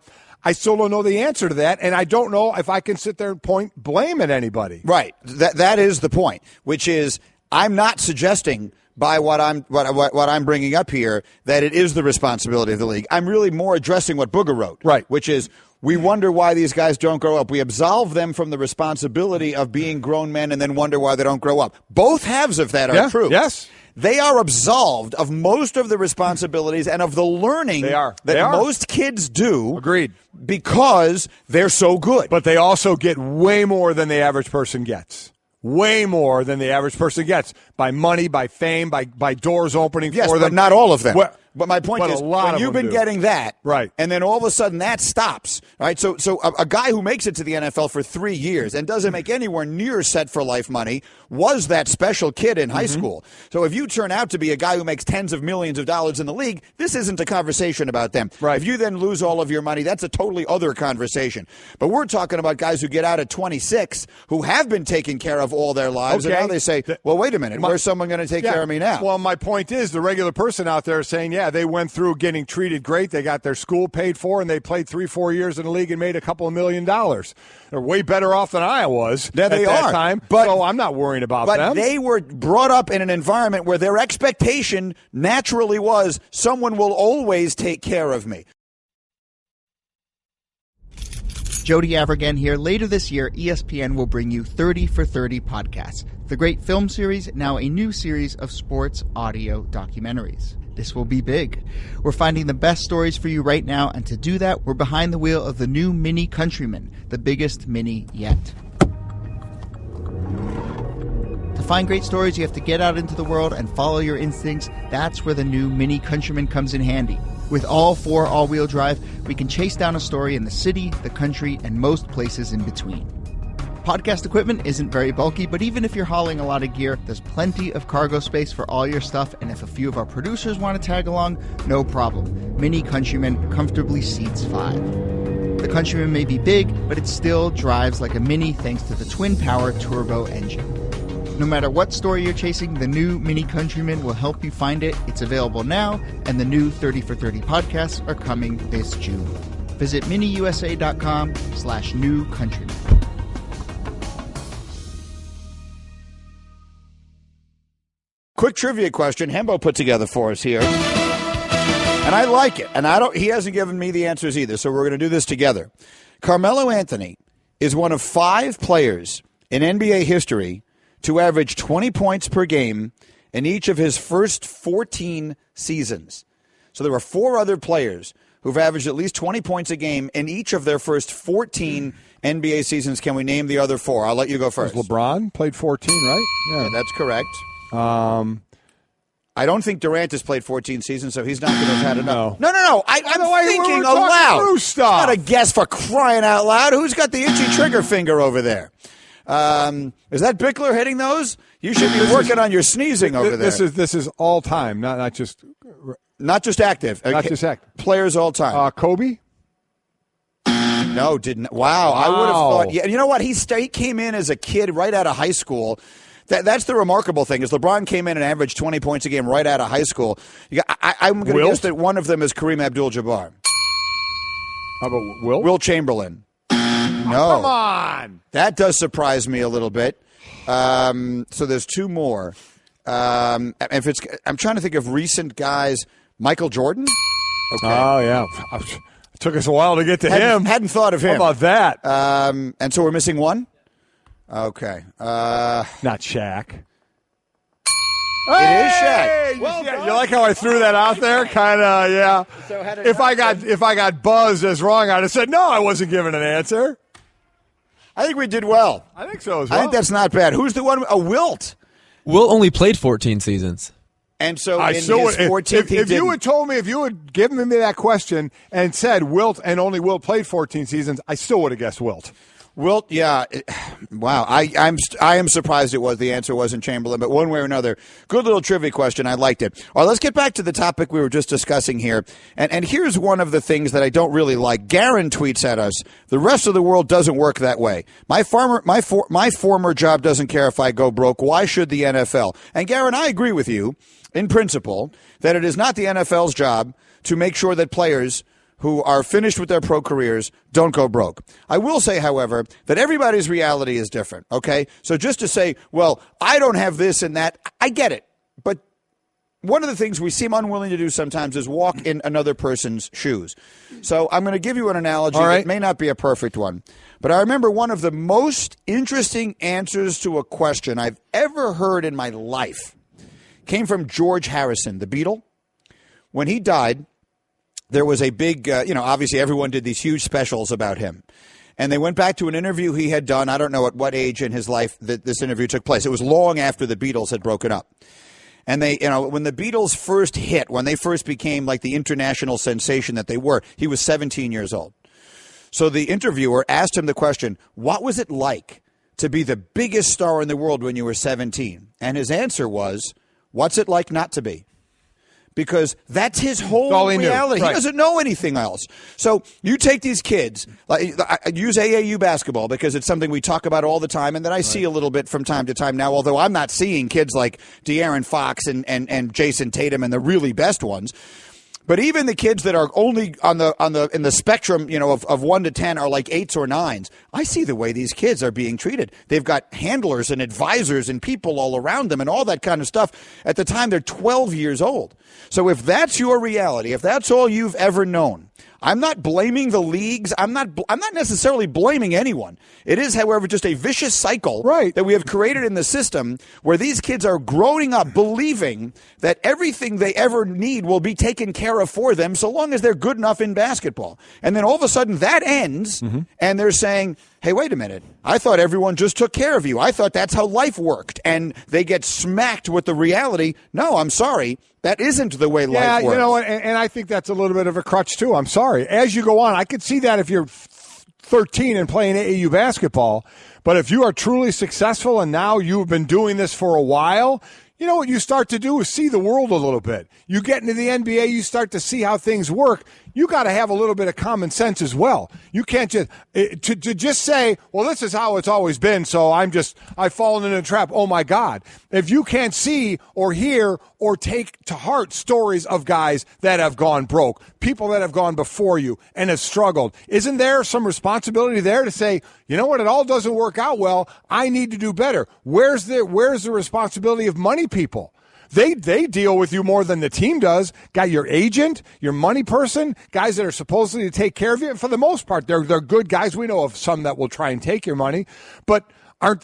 I still don't know the answer to that, and I don't know if I can sit there and point blame at anybody. Right. That is the point, which is I'm not suggesting by what I'm bringing up here that it is the responsibility of the league. I'm really more addressing what Booger wrote, right? Which is we wonder why these guys don't grow up. We absolve them from the responsibility of being grown men and then wonder why they don't grow up. Both halves of that are true. Yes. They are absolved of most of the responsibilities and of the learning that most kids do. Agreed. Because they're so good. But they also get way more than the average person gets. Way more than the average person gets. By money, by fame, by doors opening for them. Yes, but not all of them. But my point is, when you've been getting that, right, and then all of a sudden that stops, right? So a guy who makes it to the NFL for 3 years and doesn't make anywhere near set for life money was that special kid in high school. So if you turn out to be a guy who makes tens of millions of dollars in the league, this isn't a conversation about them. Right. If you then lose all of your money, that's a totally other conversation. But we're talking about guys who get out at 26 who have been taken care of all their lives, and now they say, well, wait a minute, where's someone going to take care of me now? Well, my point is the regular person out there is saying, they went through getting treated great. They got their school paid for, and they played 3-4 years in the league and made a couple of $1 million. They're way better off than I was at that time. So I'm not worrying about them. But they were brought up in an environment where their expectation naturally was someone will always take care of me. Jody Avergan here. Later this year, ESPN will bring you 30 for 30 podcasts, the great film series, now a new series of sports audio documentaries. This will be big. We're finding the best stories for you right now, and to do that, we're behind the wheel of the new Mini Countryman, the biggest Mini yet. To find great stories, you have to get out into the world and follow your instincts. That's where the new Mini Countryman comes in handy. With all 4 all-wheel drive, we can chase down a story in the city, the country, and most places in between. Podcast equipment isn't very bulky, but even if you're hauling a lot of gear, there's plenty of cargo space for all your stuff, and if a few of our producers want to tag along, no problem. Mini Countryman comfortably seats 5. The Countryman may be big, but it still drives like a Mini thanks to the twin-power turbo engine. No matter what story you're chasing, the new Mini Countryman will help you find it. It's available now, and the new 30 for 30 podcasts are coming this June. Visit miniusa.com/new countryman. Quick trivia question Hembo put together for us here. And I like it. And he hasn't given me the answers either, so we're going to do this together. Carmelo Anthony is one of 5 players in NBA history to average 20 points per game in each of his first 14 seasons. So there were 4 other players who've averaged at least 20 points a game in each of their first 14 NBA seasons. Can we name the other 4? I'll let you go first. LeBron played 14, right? Yeah, that's correct. I don't think Durant has played 14 seasons, so he's not going to have had enough. No. I'm thinking aloud. It's not a guess for crying out loud. Who's got the itchy trigger finger over there? Is that Bickler hitting those? You should be working on your sneezing over there. This is all time, not just active. Not just active. Players all time. Kobe? No, didn't. Wow. I would have thought. Yeah, you know what? He came in as a kid right out of high school. That's the remarkable thing is LeBron came in and averaged 20 points a game right out of high school. I'm going to guess that one of them is Kareem Abdul-Jabbar. How about Wilt? Will Chamberlain. No. Come on. That does surprise me a little bit. So there's 2 more. I'm trying to think of recent guys. Michael Jordan? Okay. Oh, yeah. It took us a while to get to him. Hadn't thought of him. How about that? And so we're missing 1? Okay. Not Shaq. It is Shaq. Well, you like how I threw that out there? Kind of, yeah. So if I got buzzed as wrong, I'd have said, no, I wasn't given an answer. I think we did well. I think so as well. I think that's not bad. Who's the one? Wilt. Wilt only played 14 seasons. And so in his 14th, if you had told me, if you had given me that question and said Wilt and only Wilt played 14 seasons, I still would have guessed Wilt. Wilt, yeah, wow. I am surprised the answer wasn't Chamberlain, but one way or another, good little trivia question. I liked it. All right, let's get back to the topic we were just discussing here. And here's one of the things that I don't really like. Garen tweets at us, the rest of the world doesn't work that way. My former job doesn't care if I go broke. Why should the NFL? And Garen, I agree with you in principle that it is not the NFL's job to make sure that players who are finished with their pro careers don't go broke. I will say, however, that everybody's reality is different, okay? So just to say, well, I don't have this and that, I get it. But one of the things we seem unwilling to do sometimes is walk in another person's shoes. So I'm going to give you an analogy that may not be a perfect one. But I remember one of the most interesting answers to a question I've ever heard in my life came from George Harrison, the Beatle. When he died, there was a big, obviously everyone did these huge specials about him. And they went back to an interview he had done. I don't know at what age in his life that this interview took place. It was long after the Beatles had broken up. And they, when the Beatles first hit, when they first became like the international sensation that they were, he was 17 years old. So the interviewer asked him the question, what was it like to be the biggest star in the world when you were 17? And his answer was, what's it like not to be? Because that's his whole reality. Right. He doesn't know anything else. So you take these kids, like, I use AAU basketball because it's something we talk about all the time and that I see a little bit from time to time now, although I'm not seeing kids like De'Aaron Fox and Jason Tatum and the really best ones. But even the kids that are only in the spectrum, of 1 to 10 are like 8s or 9s. I see the way these kids are being treated. They've got handlers and advisors and people all around them and all that kind of stuff. At the time, they're 12 years old. So if that's your reality, if that's all you've ever known, I'm not blaming the leagues. I'm not necessarily blaming anyone. It is, however, just a vicious cycle that we have created in the system where these kids are growing up believing that everything they ever need will be taken care of for them so long as they're good enough in basketball. And then all of a sudden that ends, and they're saying, hey, wait a minute. I thought everyone just took care of you. I thought that's how life worked. And they get smacked with the reality. No, I'm sorry. That isn't the way life works. You know, and I think that's a little bit of a crutch, too. I'm sorry. As you go on, I could see that if you're 13 and playing AAU basketball. But if you are truly successful and now you've been doing this for a while, you know what you start to do is see the world a little bit. You get into the NBA, you start to see how things work. You got to have a little bit of common sense as well. You can't just to just say, well, this is how it's always been, so I've fallen into a trap. Oh, my God. If you can't see or hear or take to heart stories of guys that have gone broke, people that have gone before you and have struggled, isn't there some responsibility there to say, you know what, it all doesn't work out well, I need to do better? Where's the responsibility of money people? They deal with you more than the team does. Got your agent, your money person, guys that are supposedly to take care of you. And for the most part, they're good guys. We know of some that will try and take your money. But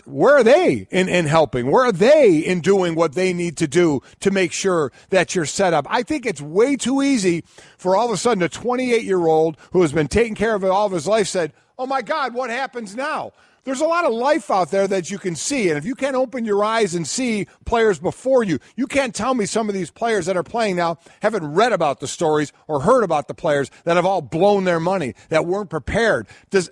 where are they in helping? Where are they in doing what they need to do to make sure that you're set up? I think it's way too easy for all of a sudden a 28-year-old who has been taken care of it all of his life said, oh, my God, what happens now? There's a lot of life out there that you can see, and if you can't open your eyes and see players before you, you can't tell me some of these players that are playing now haven't read about the stories or heard about the players that have all blown their money, that weren't prepared. There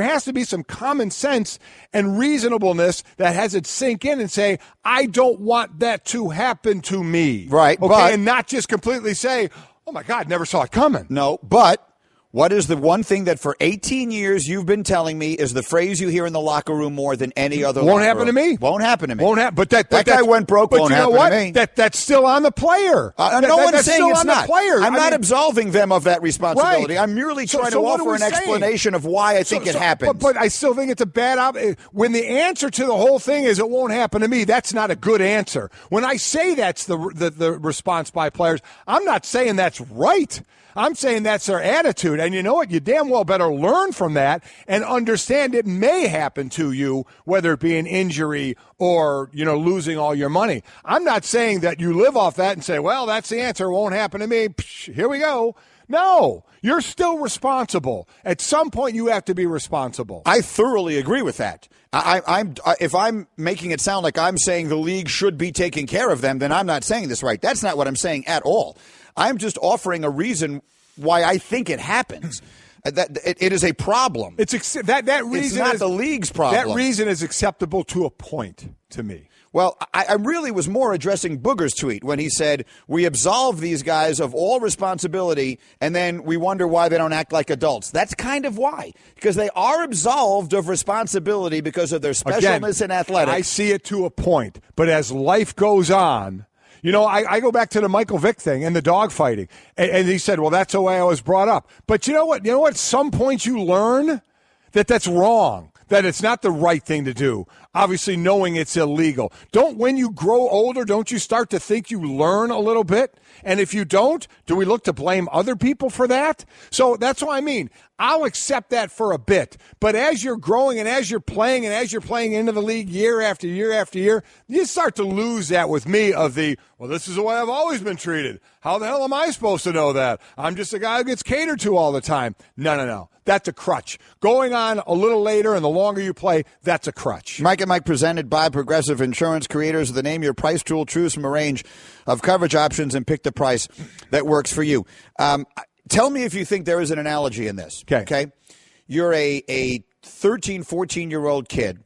has to be some common sense and reasonableness that has it sink in and say, I don't want that to happen to me. Right. Okay, and not just completely say, oh, my God, never saw it coming. No, but what is the one thing that for 18 years you've been telling me is the phrase you hear in the locker room more than any other Won't locker happen room? to me. Won't happen to me. Won't happen. But that guy went broke. But won't you know happen what? to me. That's still on the player. No one's saying it's not. Player. I'm not absolving them of that responsibility. Right. I'm merely trying to what offer an explanation of why I think it happens. But I still think it's a bad when the answer to the whole thing is it won't happen to me, that's not a good answer. When I say that's the response by players, I'm not saying that's right. I'm saying that's their attitude. And you know what? You damn well better learn from that and understand it may happen to you, whether it be an injury or, losing all your money. I'm not saying that you live off that and say, well, that's the answer. It won't happen to me. Psh, here we go. No, you're still responsible. At some point, you have to be responsible. I thoroughly agree with that. If I'm making it sound like I'm saying the league should be taking care of them, then I'm not saying this right. That's not what I'm saying at all. I'm just offering a reason why I think it happens. That it is a problem. That reason it's not is the league's problem. That reason is acceptable to a point to me. Well, I really was more addressing Booger's tweet when he said, we absolve these guys of all responsibility, and then we wonder why they don't act like adults. That's kind of why. Because they are absolved of responsibility because of their specialness in athletics. I see it to a point. But as life goes on, I go back to the Michael Vick thing and the dog fighting. And he said, well, that's the way I was brought up. But you know what? At some point you learn that that's wrong. That it's not the right thing to do, obviously knowing it's illegal. When you grow older, don't you start to think you learn a little bit? And if you don't, do we look to blame other people for that? So that's what I mean. I'll accept that for a bit. But as you're growing and as you're playing into the league year after year after year, you start to lose that with me of this is the way I've always been treated. How the hell am I supposed to know that? I'm just a guy who gets catered to all the time. No. That's a crutch. Going on a little later and the longer you play, that's a crutch. Mike and Mike presented by Progressive Insurance, creators of the Name Your Price tool. Choose from a range of coverage options and pick the price that works for you. Tell me if you think there is an analogy in this. Okay? You're a 13, 14-year-old kid,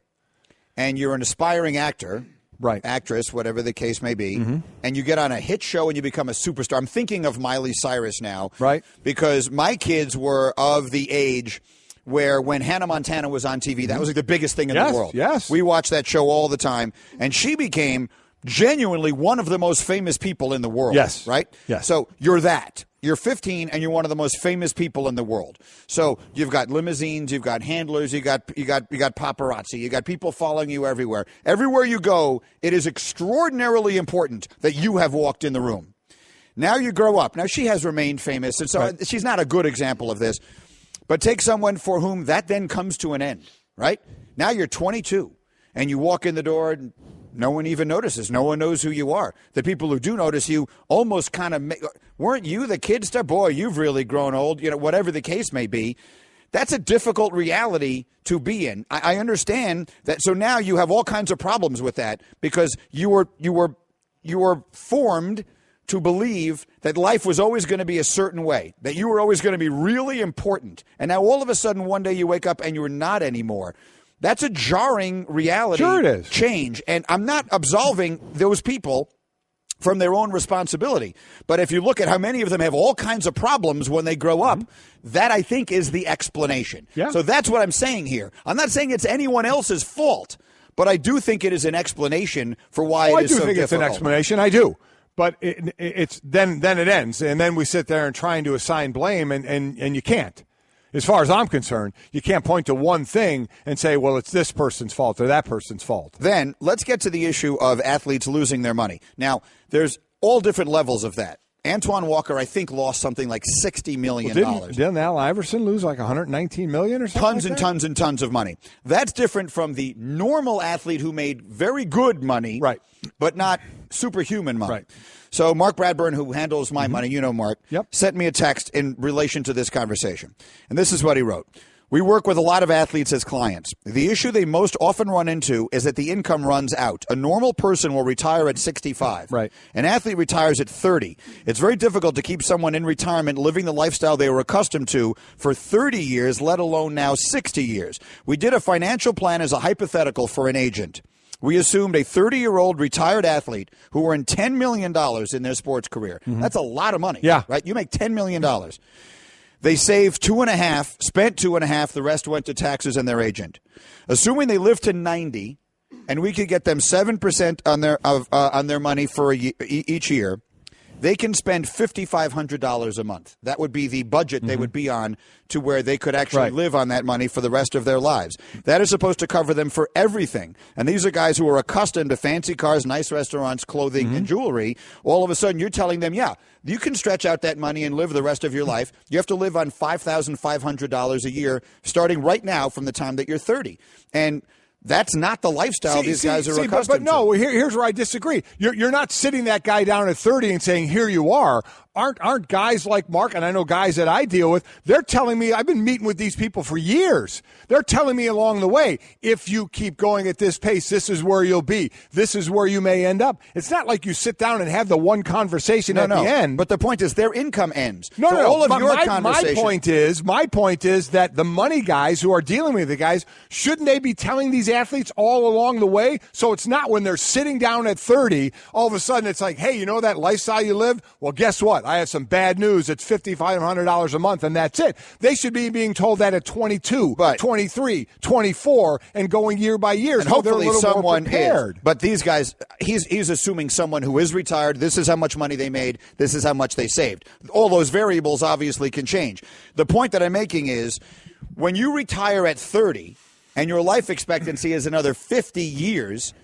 and you're an aspiring actor. Right. Actress, whatever the case may be, and you get on a hit show and you become a superstar. I'm thinking of Miley Cyrus now. Right. Because my kids were of the age where when Hannah Montana was on TV, that was like the biggest thing in the world. Yes. We watched that show all the time, and she became genuinely one of the most famous people in the world. Yes. Right? Yes. So you're that. You're 15 and you're one of the most famous people in the world. So you've got limousines, you've got handlers, you got paparazzi, you got people following you everywhere. Everywhere you go, it is extraordinarily important that you have walked in the room. Now you grow up. Now she has remained famous, and so she's not a good example of this. But take someone for whom that then comes to an end, right? Now you're 22 and you walk in the door and no one even notices. No one knows who you are. The people who do notice you almost kind of weren't you the kid star? Boy, you've really grown old. Whatever the case may be. That's a difficult reality to be in. I understand that. So now you have all kinds of problems with that because you were formed to believe that life was always going to be a certain way, that you were always going to be really important. And now all of a sudden one day you wake up and you're not anymore. That's a jarring reality change. And I'm not absolving those people from their own responsibility. But if you look at how many of them have all kinds of problems when they grow up, that I think is the explanation. Yeah. So that's what I'm saying here. I'm not saying it's anyone else's fault, but I do think it is an explanation for why it is so difficult. I do think it's an explanation. I do. But it's then it ends, and then we sit there and trying to assign blame, and you can't. As far as I'm concerned, you can't point to one thing and say, well, it's this person's fault or that person's fault. Then let's get to the issue of athletes losing their money. Now, there's all different levels of that. Antoine Walker, I think, lost something like $60 million. Didn't Al Iverson lose like $119 million or something? Tons and tons and tons of money. That's different from the normal athlete who made very good money, right, but not superhuman money. Right. So Mark Bradburn, who handles my money, you know Mark, sent me a text in relation to this conversation. And this is what he wrote. We work with a lot of athletes as clients. The issue they most often run into is that the income runs out. A normal person will retire at 65. Right. An athlete retires at 30. It's very difficult to keep someone in retirement living the lifestyle they were accustomed to for 30 years, let alone now 60 years. We did a financial plan as a hypothetical for an agent. We assumed a 30-year-old retired athlete who earned $10 million in their sports career. That's a lot of money. Yeah. Right? You make $10 million. They saved 2.5, spent 2.5, the rest went to taxes and their agent. Assuming they lived to 90, and we could get them 7% on their money for each year, they can spend $5,500 a month. That would be the budget they would be on to where they could actually live on that money for the rest of their lives. That is supposed to cover them for everything. And these are guys who are accustomed to fancy cars, nice restaurants, clothing, and jewelry. All of a sudden, you're telling them, yeah, you can stretch out that money and live the rest of your life. You have to live on $5,500 a year starting right now from the time that you're 30. And that's not the lifestyle these guys are accustomed to. But no, here's where I disagree. You're not sitting that guy down at 30 and saying, here you are. Aren't guys like Mark, and I know guys that I deal with, they're telling me, I've been meeting with these people for years. They're telling me along the way, if you keep going at this pace, this is where you'll be. This is where you may end up. It's not like you sit down and have the one conversation at the end. But the point is their income ends. All of your conversation. My point is that the money guys who are dealing with the guys, shouldn't they be telling these athletes all along the way? So it's not when they're sitting down at 30, all of a sudden it's like, hey, you know that lifestyle you live? Well, guess what? I have some bad news. It's $5,500 a month, and that's it. They should be being told that at 22, 23, 24, and going year by year. And hopefully someone is. But these guys, he's assuming someone who is retired, this is how much money they made, this is how much they saved. All those variables obviously can change. The point that I'm making is when you retire at 30 and your life expectancy is another 50 years,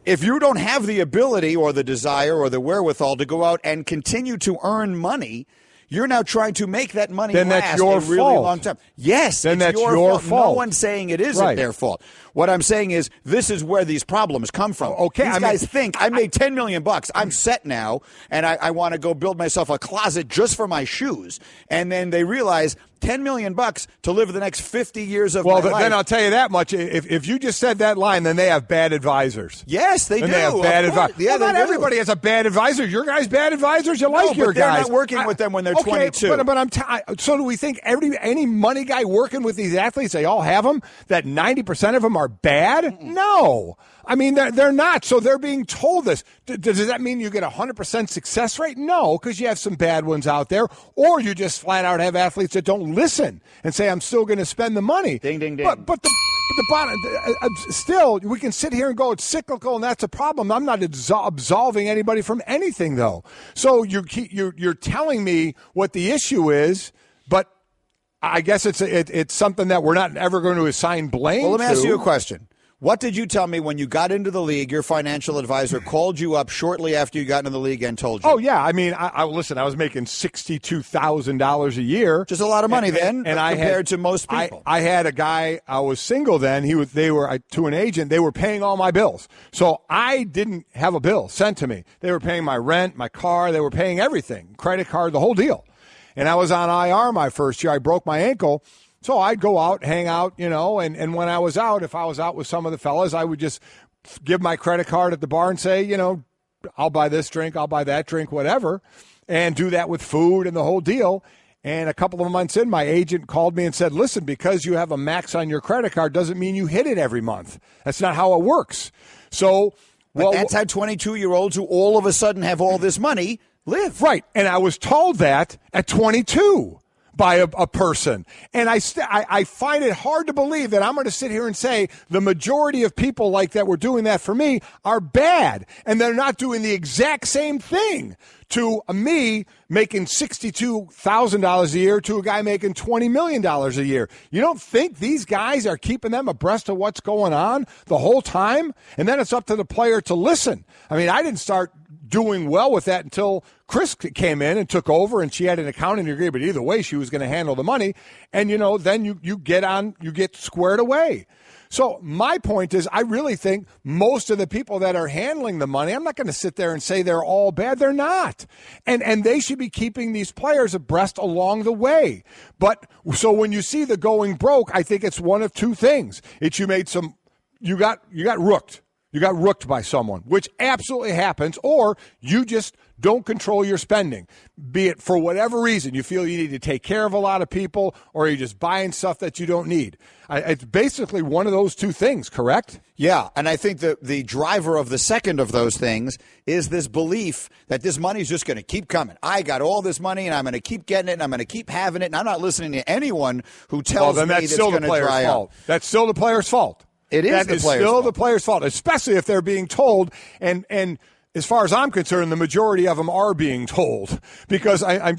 if you don't have the ability or the desire or the wherewithal to go out and continue to earn money, you're now trying to make that money last a really long time. Yes, then it's your fault. No one's saying it isn't their fault. What I'm saying is this is where these problems come from. These guys think, I made $10 million. I'm set now, and I want to go build myself a closet just for my shoes. And then they realize $10 million to live the next 50 years of my life. Well, then I'll tell you that much. If you just said that line, then they have bad advisors. Yes, they do. They have bad advisors. Yeah, not everybody has a bad advisor. Your guys bad advisors? You like your guys. They're not working with them when they're 22. But so do we think any money guy working with these athletes, they all have them, that 90% of them are bad? No. I mean, they're not. So they're being told this. Does that mean you get a 100% success rate? No, because you have some bad ones out there. Or you just flat out have athletes that don't listen and say, I'm still going to spend the money. Ding, ding, ding. But the bottom, still, we can sit here and go, it's cyclical, and that's a problem. I'm not absolving anybody from anything, though. So you're telling me what the issue is, but I guess it's something that we're not ever going to assign blame to. Well, let me ask you a question. What did you tell me when you got into the league? Your financial advisor called you up shortly after you got into the league and told you. Oh, yeah. I mean, listen, I was making $62,000 a year. Just a lot of money compared to most people. I had a guy, I was single then. To an agent, they were paying all my bills. So I didn't have a bill sent to me. They were paying my rent, my car. They were paying everything, credit card, the whole deal. And I was on IR my first year. I broke my ankle. So I'd go out, hang out, and when I was out, if I was out with some of the fellas, I would just give my credit card at the bar and say, I'll buy this drink, I'll buy that drink, whatever, and do that with food and the whole deal. And a couple of months in, my agent called me and said, listen, because you have a max on your credit card doesn't mean you hit it every month. That's not how it works. So, but that's how 22-year-olds who all of a sudden have all this money live. Right. And I was told that at 22 by a person. And I find it hard to believe that I'm going to sit here and say the majority of people like that were doing that for me are bad. And they're not doing the exact same thing to me making $62,000 a year to a guy making $20 million a year. You don't think these guys are keeping them abreast of what's going on the whole time? And then it's up to the player to listen. I mean, I didn't start doing well with that until Chris came in and took over, and she had an accounting degree, but either way, she was going to handle the money. And, then you get squared away. So my point is, I really think most of the people that are handling the money, I'm not going to sit there and say they're all bad. They're not. And they should be keeping these players abreast along the way. But so when you see the going broke, I think it's one of two things. It's you got rooked. You got rooked by someone, which absolutely happens, or you just don't control your spending, be it for whatever reason. You feel you need to take care of a lot of people, or you're just buying stuff that you don't need. It's basically one of those two things, correct? Yeah, and I think that the driver of the second of those things is this belief that this money's just going to keep coming. I got all this money, and I'm going to keep getting it, and I'm going to keep having it, and I'm not listening to anyone who tells me that's going to dry up. That's still the player's fault. It is that the is player's still fault. the player's fault, especially if they're being told. And as far as I'm concerned, the majority of them are being told, because I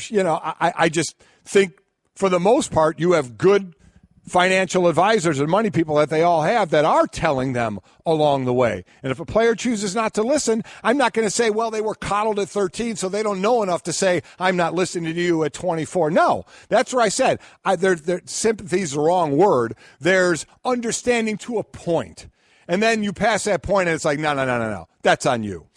just think for the most part you have good financial advisors and money people that they all have that are telling them along the way. And if a player chooses not to listen, I'm not going to say, well, they were coddled at 13, so they don't know enough to say, I'm not listening to you at 24. No, that's where I said, sympathy is the wrong word. There's understanding to a point. And then you pass that point and it's like, no. That's on you.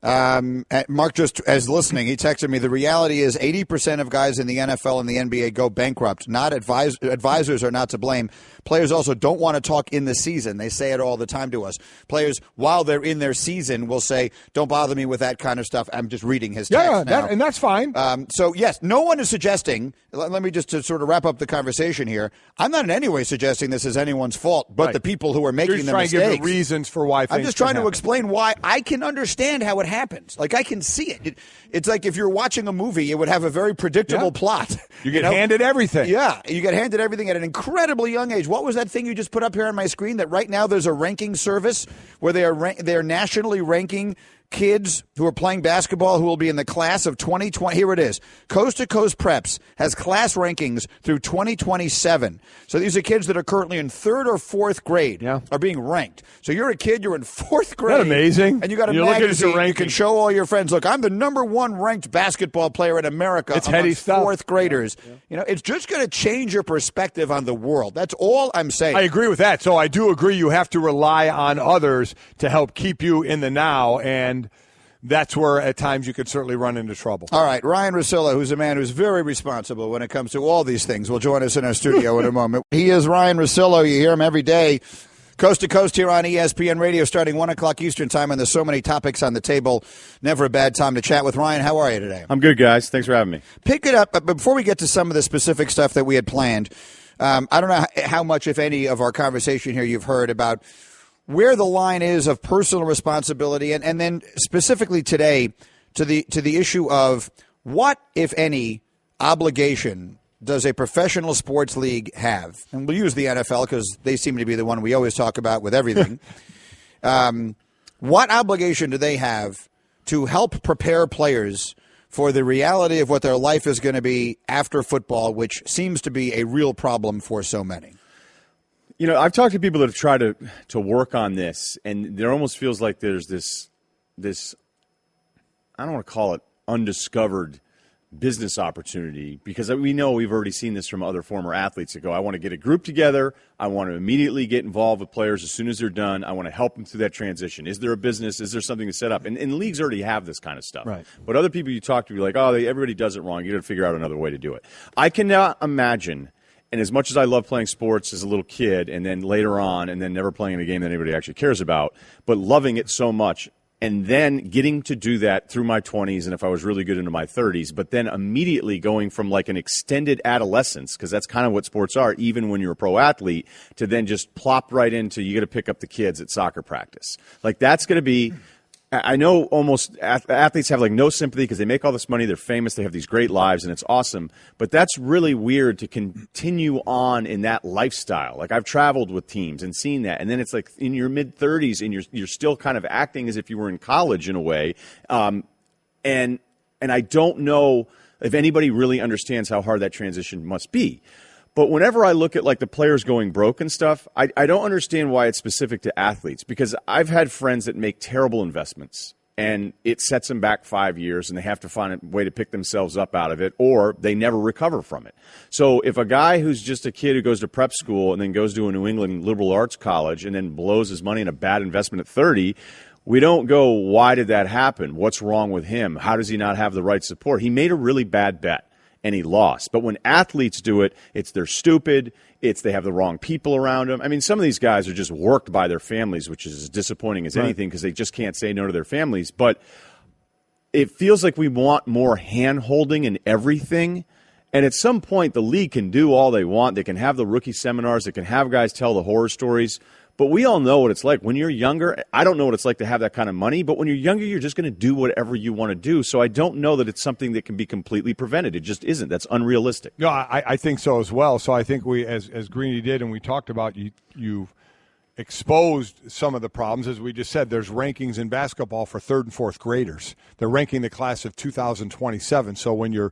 Mark just as listening, he texted me, the reality is 80% of guys in the NFL and the NBA go bankrupt. Not advisors are not to blame. Players also don't want to talk in the season. They say it all the time to us. Players, while they're in their season, will say, don't bother me with that kind of stuff. I'm just reading his text now. And that's fine. So, yes, no one is suggesting, let me just to sort of wrap up the conversation here, I'm not in any way suggesting this is anyone's fault, but the people who are making the mistakes. You're just trying to give the reasons for why things I'm just trying to explain why I can understand how it happens. Like, I can see it. It's like if you're watching a movie, it would have a very predictable plot. You get handed everything. Yeah, you get handed everything at an incredibly young age. What was that thing you just put up here on my screen? That right now there's a ranking service where they are nationally ranking kids who are playing basketball who will be in the class of 2020. Here it is. Coast to Coast Preps has class rankings through 2027. So these are kids that are currently in third or fourth grade are being ranked. So you're a kid, you're in fourth grade. Isn't that amazing? And you got a magazine. You can show all your friends, look, I'm the number one ranked basketball player in America. It's heady stuff. Fourth graders. Yeah. It's just going to change your perspective on the world. That's all I'm saying. I agree with that. So I do agree you have to rely on others to help keep you in the now, and that's where at times you could certainly run into trouble. All right, Ryen Russillo, who's a man who's very responsible when it comes to all these things, will join us in our studio in a moment. He is Ryen Russillo. You hear him every day, coast to coast here on ESPN Radio, starting 1 o'clock Eastern time, and there's so many topics on the table. Never a bad time to chat with Ryen. How are you today? I'm good, guys. Thanks for having me. Pick it up. But before we get to some of the specific stuff that we had planned, I don't know how much, if any, of our conversation here you've heard about where the line is of personal responsibility, and then specifically today to the issue of what, if any, obligation does a professional sports league have? And we'll use the NFL because they seem to be the one we always talk about with everything. What obligation do they have to help prepare players for the reality of what their life is going to be after football, which seems to be a real problem for so many? You know, I've talked to people that have tried to work on this, and there almost feels like there's this I don't want to call it undiscovered business opportunity, because we know we've already seen this from other former athletes that go, I want to get a group together, I want to immediately get involved with players as soon as they're done, I want to help them through that transition. Is there a business? Is there something to set up? And leagues already have this kind of stuff. Right. But other people you talk to, you're like, everybody does it wrong. You got to figure out another way to do it. I cannot imagine And as much as I love playing sports as a little kid and then later on and then never playing in a game that anybody actually cares about, but loving it so much and then getting to do that through my 20s and if I was really good into my 30s, but then immediately going from like an extended adolescence, because that's kind of what sports are, even when you're a pro athlete, to then just plop right into you got to pick up the kids at soccer practice. Like that's going to be – I know almost athletes have like no sympathy because they make all this money, they're famous, they have these great lives, and it's awesome. But that's really weird to continue on in that lifestyle. Like I've traveled with teams and seen that, and then it's like in your mid-30s and you're still kind of acting as if you were in college in a way. And I don't know if anybody really understands how hard that transition must be. But whenever I look at like the players going broke and stuff, I don't understand why it's specific to athletes, because I've had friends that make terrible investments and it sets them back 5 years and they have to find a way to pick themselves up out of it, or they never recover from it. So if a guy who's just a kid who goes to prep school and then goes to a New England liberal arts college and then blows his money in a bad investment at 30, we don't go, why did that happen? What's wrong with him? How does he not have the right support? He made a really bad bet. And he lost. But when athletes do it, it's they're stupid, it's they have the wrong people around them. I mean, some of these guys are just worked by their families, which is as disappointing as anything because they just can't say no to their families. But it feels like we want more hand-holding in everything. And at some point, the league can do all they want. They can have the rookie seminars. They can have guys tell the horror stories. But we all know what it's like. When you're younger, I don't know what it's like to have that kind of money, but when you're younger, you're just going to do whatever you want to do. So I don't know that it's something that can be completely prevented. It just isn't. That's unrealistic. No, I think so as well. So I think we, as Greeny did, and we talked about, you've exposed some of the problems. As we just said, there's rankings in basketball for third and fourth graders. They're ranking the class of 2027. So when you're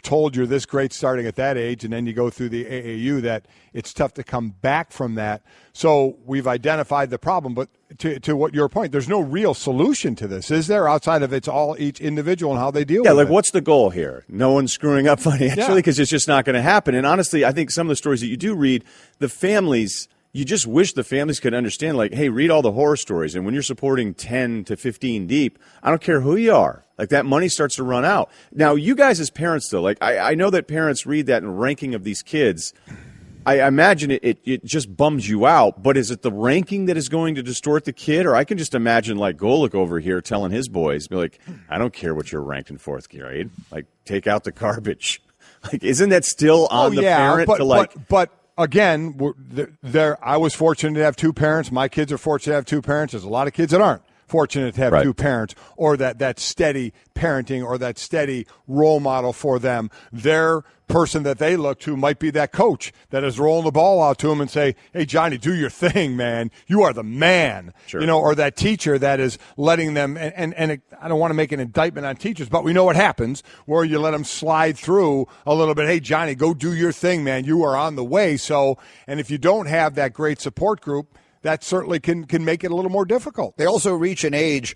told you're this great starting at that age, and then you go through the AAU, that it's tough to come back from that. So we've identified the problem. But to what your point, there's no real solution to this, is there? Outside of it's all each individual and how they deal with it. Yeah, like what's the goal here? No one's screwing up financially because it's just not going to happen. And honestly, I think some of the stories that you do read, the families. You just wish the families could understand, like, hey, read all the horror stories. And when you're supporting 10 to 15 deep, I don't care who you are. Like, that money starts to run out. Now, you guys as parents, though, like, I know that parents read that in ranking of these kids. I imagine it just bums you out. But is it the ranking that is going to distort the kid? Or I can just imagine, like, Golic over here telling his boys, be like, I don't care what you're ranked in fourth grade. Like, take out the garbage. Like, isn't that still on the parent to, like... But again, I was fortunate to have two parents. My kids are fortunate to have two parents. There's a lot of kids that aren't fortunate to have two parents, or that steady parenting or that steady role model for them. Their person that they look to might be that coach that is rolling the ball out to them and say, hey, Johnny, do your thing, man. You are the man. Sure. You know, or that teacher that is letting them, and I don't want to make an indictment on teachers, but we know what happens where you let them slide through a little bit. Hey, Johnny, go do your thing, man. You are on the way. So, and if you don't have that great support group, that certainly can make it a little more difficult. They also reach an age.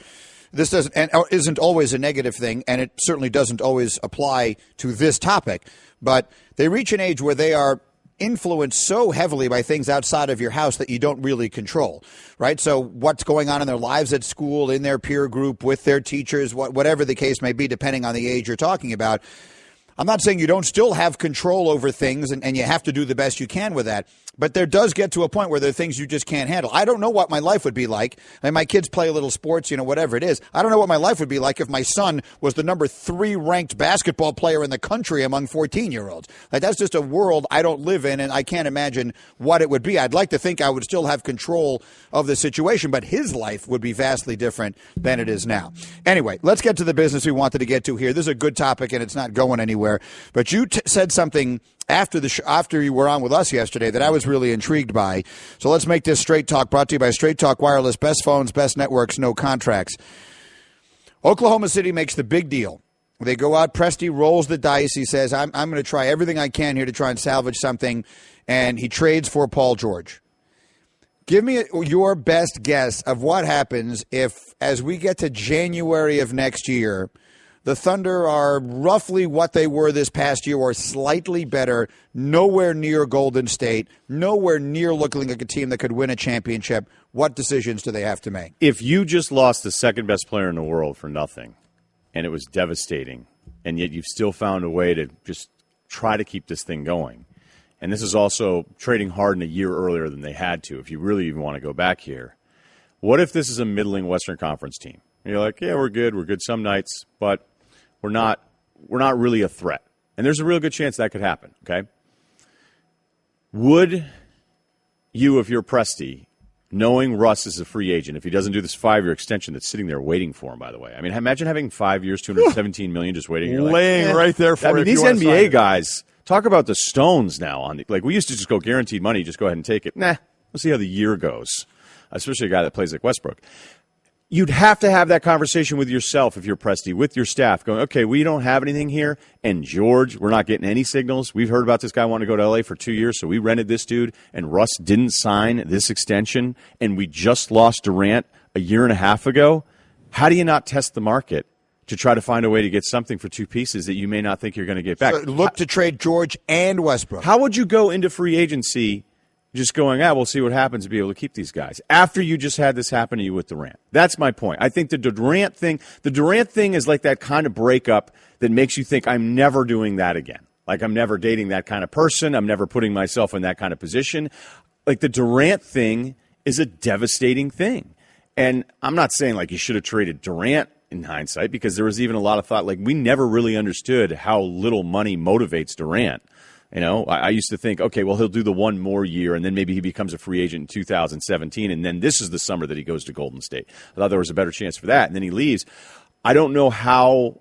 This isn't always a negative thing, and it certainly doesn't always apply to this topic. But they reach an age where they are influenced so heavily by things outside of your house that you don't really control, right? So what's going on in their lives at school, in their peer group, with their teachers, whatever the case may be, depending on the age you're talking about. I'm not saying you don't still have control over things, and you have to do the best you can with that. But there does get to a point where there are things you just can't handle. I don't know what my life would be like. I mean, my kids play a little sports, whatever it is. I don't know what my life would be like if my son was the number 3 ranked basketball player in the country among 14-year-olds. Like, that's just a world I don't live in, and I can't imagine what it would be. I'd like to think I would still have control of the situation, but his life would be vastly different than it is now. Anyway, let's get to the business we wanted to get to here. This is a good topic, and it's not going anywhere. But you said something after you were on with us yesterday that I was really intrigued by. So let's make this Straight Talk, brought to you by Straight Talk Wireless. Best phones, best networks, no contracts. Oklahoma City makes the big deal. They go out, Presti rolls the dice. He says, I'm going to try everything I can here to try and salvage something, and he trades for Paul George. Give me your best guess of what happens if, as we get to January of next year, the Thunder are roughly what they were this past year or slightly better, nowhere near Golden State, nowhere near looking like a team that could win a championship. What decisions do they have to make? If you just lost the second best player in the world for nothing, and it was devastating, and yet you've still found a way to just try to keep this thing going, and this is also trading Harden a year earlier than they had to, if you really even want to go back here, what if this is a middling Western Conference team? And you're like, yeah, we're good some nights, but we're not really a threat. And there's a real good chance that could happen, okay? Would you, if you're Presti, knowing Russ is a free agent, if he doesn't do this 5-year extension that's sitting there waiting for him, by the way. I mean, imagine having 5 years, $217 million just waiting. You're laying right there for I mean, these NBA guys, talk about the stones now. Like, we used to just go guaranteed money, just go ahead and take it. Nah, we'll see how the year goes, especially a guy that plays like Westbrook. You'd have to have that conversation with yourself if you're Presti, with your staff, going, okay, we don't have anything here, and George, we're not getting any signals. We've heard about this guy wanting to go to L.A. for 2 years, so we rented this dude, and Russ didn't sign this extension, and we just lost Durant a year and a half ago. How do you not test the market to try to find a way to get something for two pieces that you may not think you're going to get back? So look to trade George and Westbrook. How would you go into free agency just going, we'll see what happens to be able to keep these guys after you just had this happen to you with Durant? That's my point. I think the Durant thing is like that kind of breakup that makes you think, I'm never doing that again. Like, I'm never dating that kind of person. I'm never putting myself in that kind of position. Like, the Durant thing is a devastating thing. And I'm not saying like you should have traded Durant in hindsight, because there was even a lot of thought, like, we never really understood how little money motivates Durant. You know, I used to think, okay, well, he'll do the one more year, and then maybe he becomes a free agent in 2017, and then this is the summer that he goes to Golden State. I thought there was a better chance for that, and then he leaves. I don't know how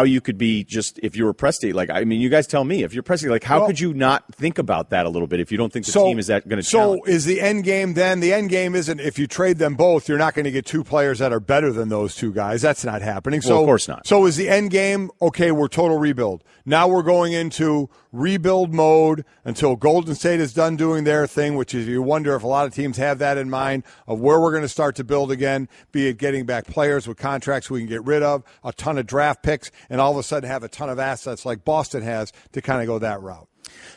you could be just, if you were Presti, like, I mean, you guys tell me, if you're Presti, like, how could you not think about that a little bit if you don't think the team is that going to challenge? So is the end game then? The end game isn't, if you trade them both, you're not going to get two players that are better than those two guys. That's not happening. Well, of course not. So is the end game, okay, we're total rebuild. Now we're going into rebuild mode until Golden State is done doing their thing, which is, you wonder if a lot of teams have that in mind, of where we're going to start to build again, be it getting back players with contracts we can get rid of, a ton of draft picks, and all of a sudden have a ton of assets like Boston has to kind of go that route.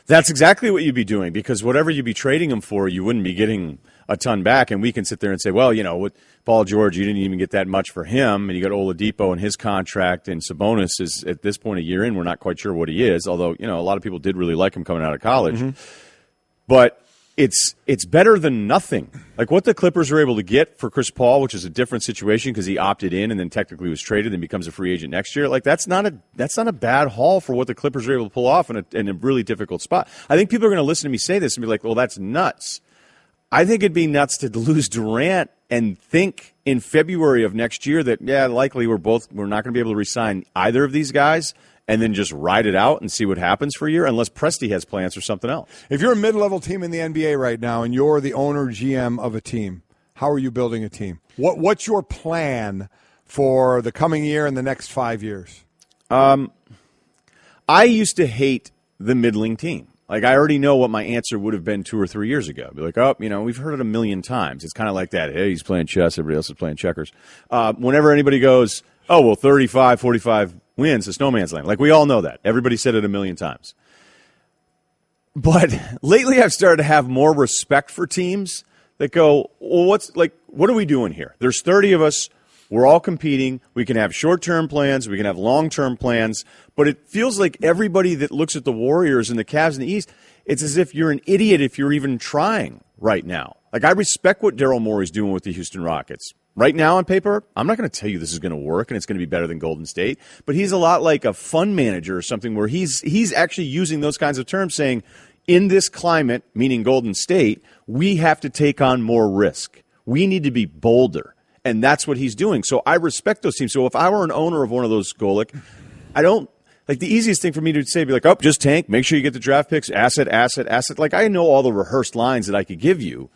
That's exactly what you'd be doing, because whatever you'd be trading them for, you wouldn't be getting a ton back. And we can sit there and say, well, you know, with Paul George, you didn't even get that much for him. And you got Oladipo and his contract, and Sabonis is, at this point a year in, we're not quite sure what he is, although, you know, a lot of people did really like him coming out of college. Mm-hmm. But it's better than nothing. Like what the Clippers are able to get for Chris Paul, which is a different situation because he opted in and then technically was traded and becomes a free agent next year. Like that's not a bad haul for what the Clippers are able to pull off in a really difficult spot. I think people are going to listen to me say this and be like, well, that's nuts. I think it'd be nuts to lose Durant and think in February of next year that, yeah, likely we're not going to be able to re-sign either of these guys, and then just ride it out and see what happens for a year, unless Presti has plans for something else. If you're a mid-level team in the NBA right now and you're the owner, GM of a team, how are you building a team? What's your plan for the coming year and the next 5 years? I used to hate the middling team. Like, I already know what my answer would have been 2 or 3 years ago. Be like, oh, you know, we've heard it a million times. It's kind of like that. Hey, he's playing chess. Everybody else is playing checkers. Whenever anybody goes, oh, well, 35, 45 wins, it's no man's land. Like, we all know that. Everybody said it a million times. But lately I've started to have more respect for teams that go, well, what are we doing here? There's 30 of us. We're all competing. We can have short-term plans. We can have long-term plans. But it feels like everybody that looks at the Warriors and the Cavs in the East, it's as if you're an idiot if you're even trying right now. Like, I respect what Daryl Morey's doing with the Houston Rockets. Right now on paper, I'm not going to tell you this is going to work and it's going to be better than Golden State. But he's a lot like a fund manager or something where he's actually using those kinds of terms, saying, in this climate, meaning Golden State, we have to take on more risk. We need to be bolder. And that's what he's doing. So I respect those teams. So if I were an owner of one of those, Golic, I don't – like the easiest thing for me to say would be like, oh, just tank. Make sure you get the draft picks. Asset. Like I know all the rehearsed lines that I could give you.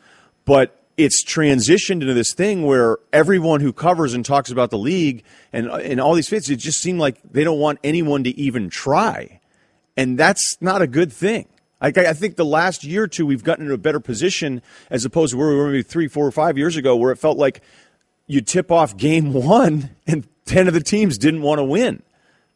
But it's transitioned into this thing where everyone who covers and talks about the league and all these fits, it just seemed like they don't want anyone to even try. And that's not a good thing. Like, I think the last year or two we've gotten into a better position as opposed to where we were maybe 3, 4, or 5 years ago where it felt like – you tip off game one and 10 of the teams didn't want to win.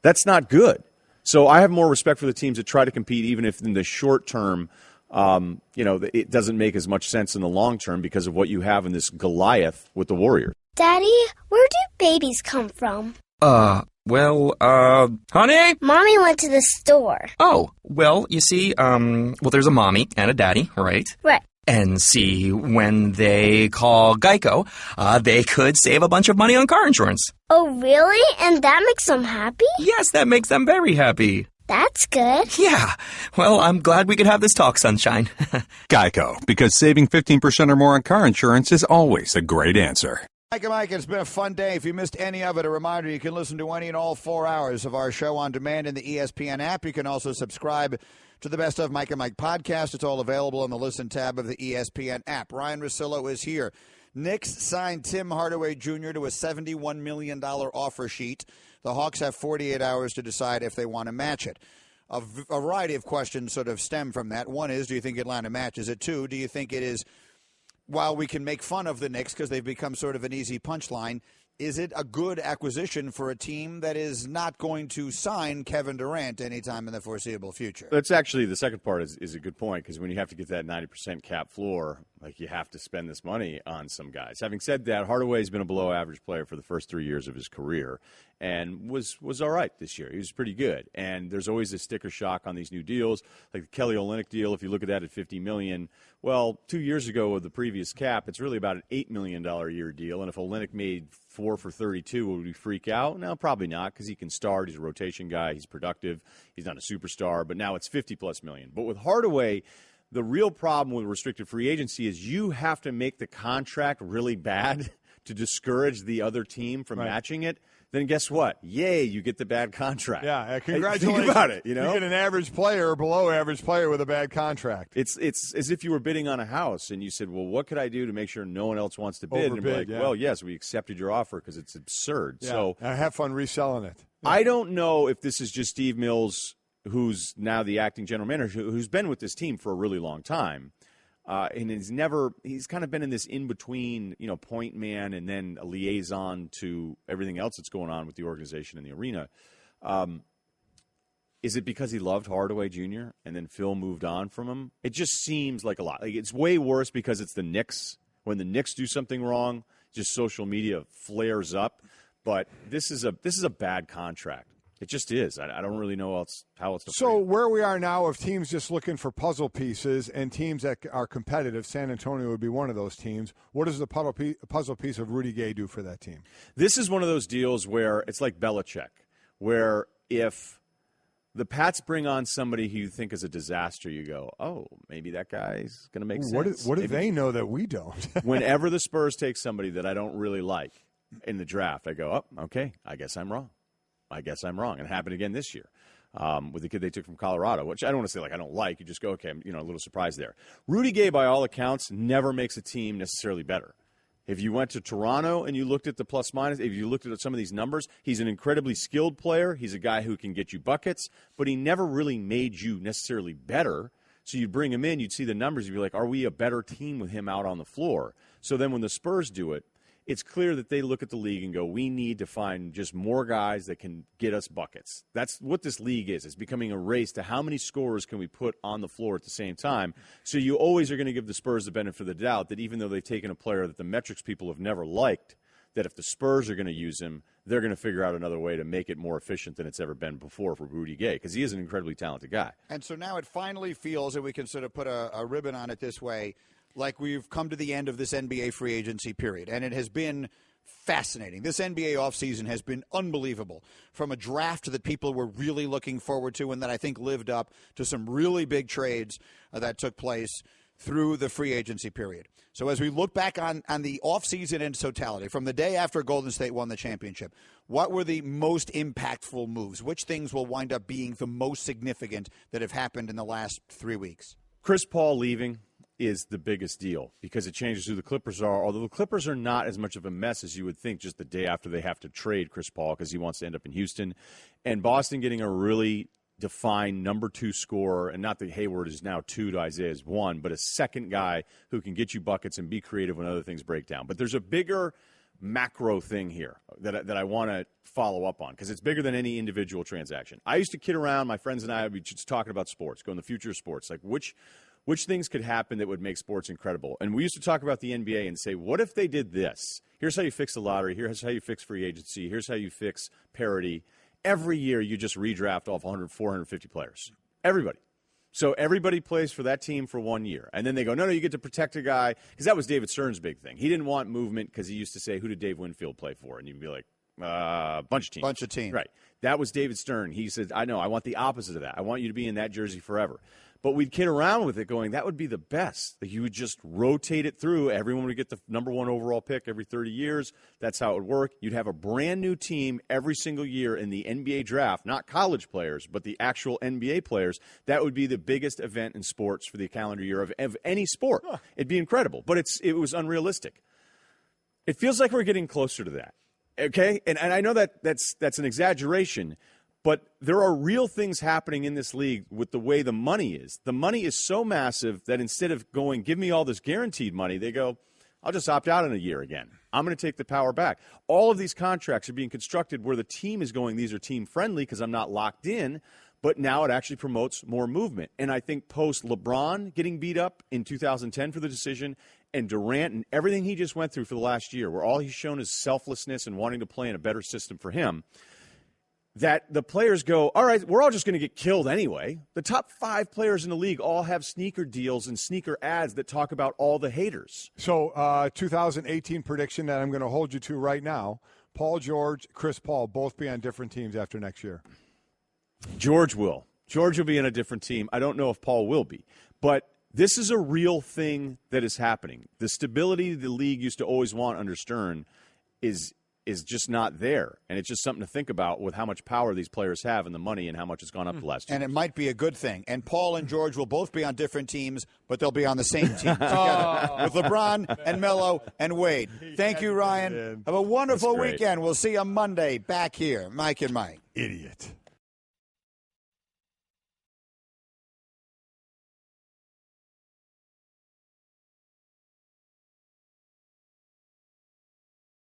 That's not good. So I have more respect for the teams that try to compete, even if in the short term, it doesn't make as much sense in the long term because of what you have in this Goliath with the Warriors. Daddy, where do babies come from? Honey? Mommy went to the store. Oh, well, you see, there's a mommy and a daddy, right? Right. And see, when they call Geico, they could save a bunch of money on car insurance. Oh, really? And that makes them happy? Yes, that makes them very happy. That's good. Yeah. Well, I'm glad we could have this talk, Sunshine. Geico, because saving 15% or more on car insurance is always a great answer. Mike, it's been a fun day. If you missed any of it, a reminder, you can listen to any and all 4 hours of our show on demand in the ESPN app. You can also subscribe to the Best of Mike and Mike podcast. It's all available on the Listen tab of the ESPN app. Ryen Russillo is here. Knicks signed Tim Hardaway Jr. to a $71 million offer sheet. The Hawks have 48 hours to decide if they want to match it. A variety of questions sort of stem from that. One is, do you think Atlanta matches it? Two, do you think it is, while we can make fun of the Knicks because they've become sort of an easy punchline, is it a good acquisition for a team that is not going to sign Kevin Durant anytime in the foreseeable future? That's actually, the second part is a good point, because when you have to get that 90% cap floor, like, you have to spend this money on some guys. Having said that, Hardaway's been a below-average player for the first 3 years of his career and was all right this year. He was pretty good. And there's always a sticker shock on these new deals, like the Kelly Olynyk deal. If you look at that at $50 million, well, 2 years ago with the previous cap, it's really about an $8 million a year deal. And if Olynyk made 4 for 32, would we freak out? No, probably not, because he can start. He's a rotation guy. He's productive. He's not a superstar. But now it's $50+ million. But with Hardaway, the real problem with restricted free agency is you have to make the contract really bad to discourage the other team from matching it. Then guess what? Yay, you get the bad contract. Yeah, congratulations. Think about it, you know? You get an average player or below average player with a bad contract. It's as if you were bidding on a house and you said, well, what could I do to make sure no one else wants to bid? And be like, well, yes, we accepted your offer because it's absurd. Yeah. So have fun reselling it. Yeah. I don't know if this is just Steve Mills, who's now the acting general manager, who's been with this team for a really long time. And he's kind of been in this in-between, point man and then a liaison to everything else that's going on with the organization and the arena. Is it because he loved Hardaway Jr. and then Phil moved on from him? It just seems like a lot. Like, it's way worse because it's the Knicks. When the Knicks do something wrong, just social media flares up. But this is a bad contract. It just is. I don't really know how else to So where we are now, of teams just looking for puzzle pieces and teams that are competitive, San Antonio would be one of those teams. What does the puzzle piece of Rudy Gay do for that team? This is one of those deals where it's like Belichick, where if the Pats bring on somebody who you think is a disaster, you go, oh, maybe that guy's going to make sense. What do they know that we don't? Whenever the Spurs take somebody that I don't really like in the draft, I go, oh, okay, I guess I'm wrong. And it happened again this year with the kid they took from Colorado, which I don't want to say like I don't like. You just go, okay, I'm a little surprised there. Rudy Gay, by all accounts, never makes a team necessarily better. If you went to Toronto and you looked at the plus-minus, if you looked at some of these numbers, he's an incredibly skilled player. He's a guy who can get you buckets, but he never really made you necessarily better. So you'd bring him in, you'd see the numbers, you'd be like, are we a better team with him out on the floor? So then when the Spurs do it, it's clear that they look at the league and go, we need to find just more guys that can get us buckets. That's what this league is. It's becoming a race to how many scorers can we put on the floor at the same time. So you always are going to give the Spurs the benefit of the doubt that even though they've taken a player that the metrics people have never liked, that if the Spurs are going to use him, they're going to figure out another way to make it more efficient than it's ever been before for Rudy Gay, because he is an incredibly talented guy. And so now it finally feels, and we can sort of put a ribbon on it this way, like we've come to the end of this NBA free agency period. And it has been fascinating. This NBA offseason has been unbelievable, from a draft that people were really looking forward to and that I think lived up to some really big trades that took place through the free agency period. So as we look back on the offseason in totality, from the day after Golden State won the championship, what were the most impactful moves? Which things will wind up being the most significant that have happened in the last 3 weeks? Chris Paul leaving is the biggest deal because it changes who the Clippers are, although the Clippers are not as much of a mess as you would think just the day after they have to trade Chris Paul because he wants to end up in Houston. And Boston getting a really defined number 2 scorer, and not that Hayward is now 2 to Isaiah's 1, but a second guy who can get you buckets and be creative when other things break down. But there's a bigger macro thing here that I want to follow up on because it's bigger than any individual transaction. I used to kid around, my friends and I would be just talking about sports, going the future of sports, like which things could happen that would make sports incredible. And we used to talk about the NBA and say, what if they did this? Here's how you fix the lottery. Here's how you fix free agency. Here's how you fix parity. every year you just redraft off 100, 450 players. Everybody. So everybody plays for that team for 1 year. And then they go, no, you get to protect a guy. Because that was David Stern's big thing. He didn't want movement because he used to say, who did Dave Winfield play for? And you'd be like, bunch of teams. Bunch of teams. Right. That was David Stern. He said, I know, I want the opposite of that. I want you to be in that jersey forever. But we'd kid around with it going, that would be the best. Like you would just rotate it through. Everyone would get the number 1 overall pick every 30 years. That's how it would work. You'd have a brand new team every single year in the NBA draft, not college players, but the actual NBA players. That would be the biggest event in sports for the calendar year of any sport. Huh. It'd be incredible. But it was unrealistic. It feels like we're getting closer to that. Okay? And I know that's an exaggeration. But there are real things happening in this league with the way the money is. The money is so massive that instead of going, give me all this guaranteed money, they go, I'll just opt out in a year again. I'm going to take the power back. All of these contracts are being constructed where the team is going, these are team friendly because I'm not locked in, but now it actually promotes more movement. And I think post LeBron getting beat up in 2010 for the decision and Durant and everything he just went through for the last year, where all he's shown is selflessness and wanting to play in a better system for him, that the players go, all right, we're all just going to get killed anyway. The top 5 players in the league all have sneaker deals and sneaker ads that talk about all the haters. So 2018 prediction that I'm going to hold you to right now, Paul George, Chris Paul, both be on different teams after next year. George will. George will be on a different team. I don't know if Paul will be. But this is a real thing that is happening. The stability the league used to always want under Stern is just not there. And it's just something to think about with how much power these players have and the money and how much it's gone up the last 2 years. And it might be a good thing. And Paul and George will both be on different teams, but they'll be on the same team together with LeBron and Melo and Wade. Thank you, Ryan. Have a wonderful weekend. We'll see you on Monday back here. Mike and Mike. Idiot.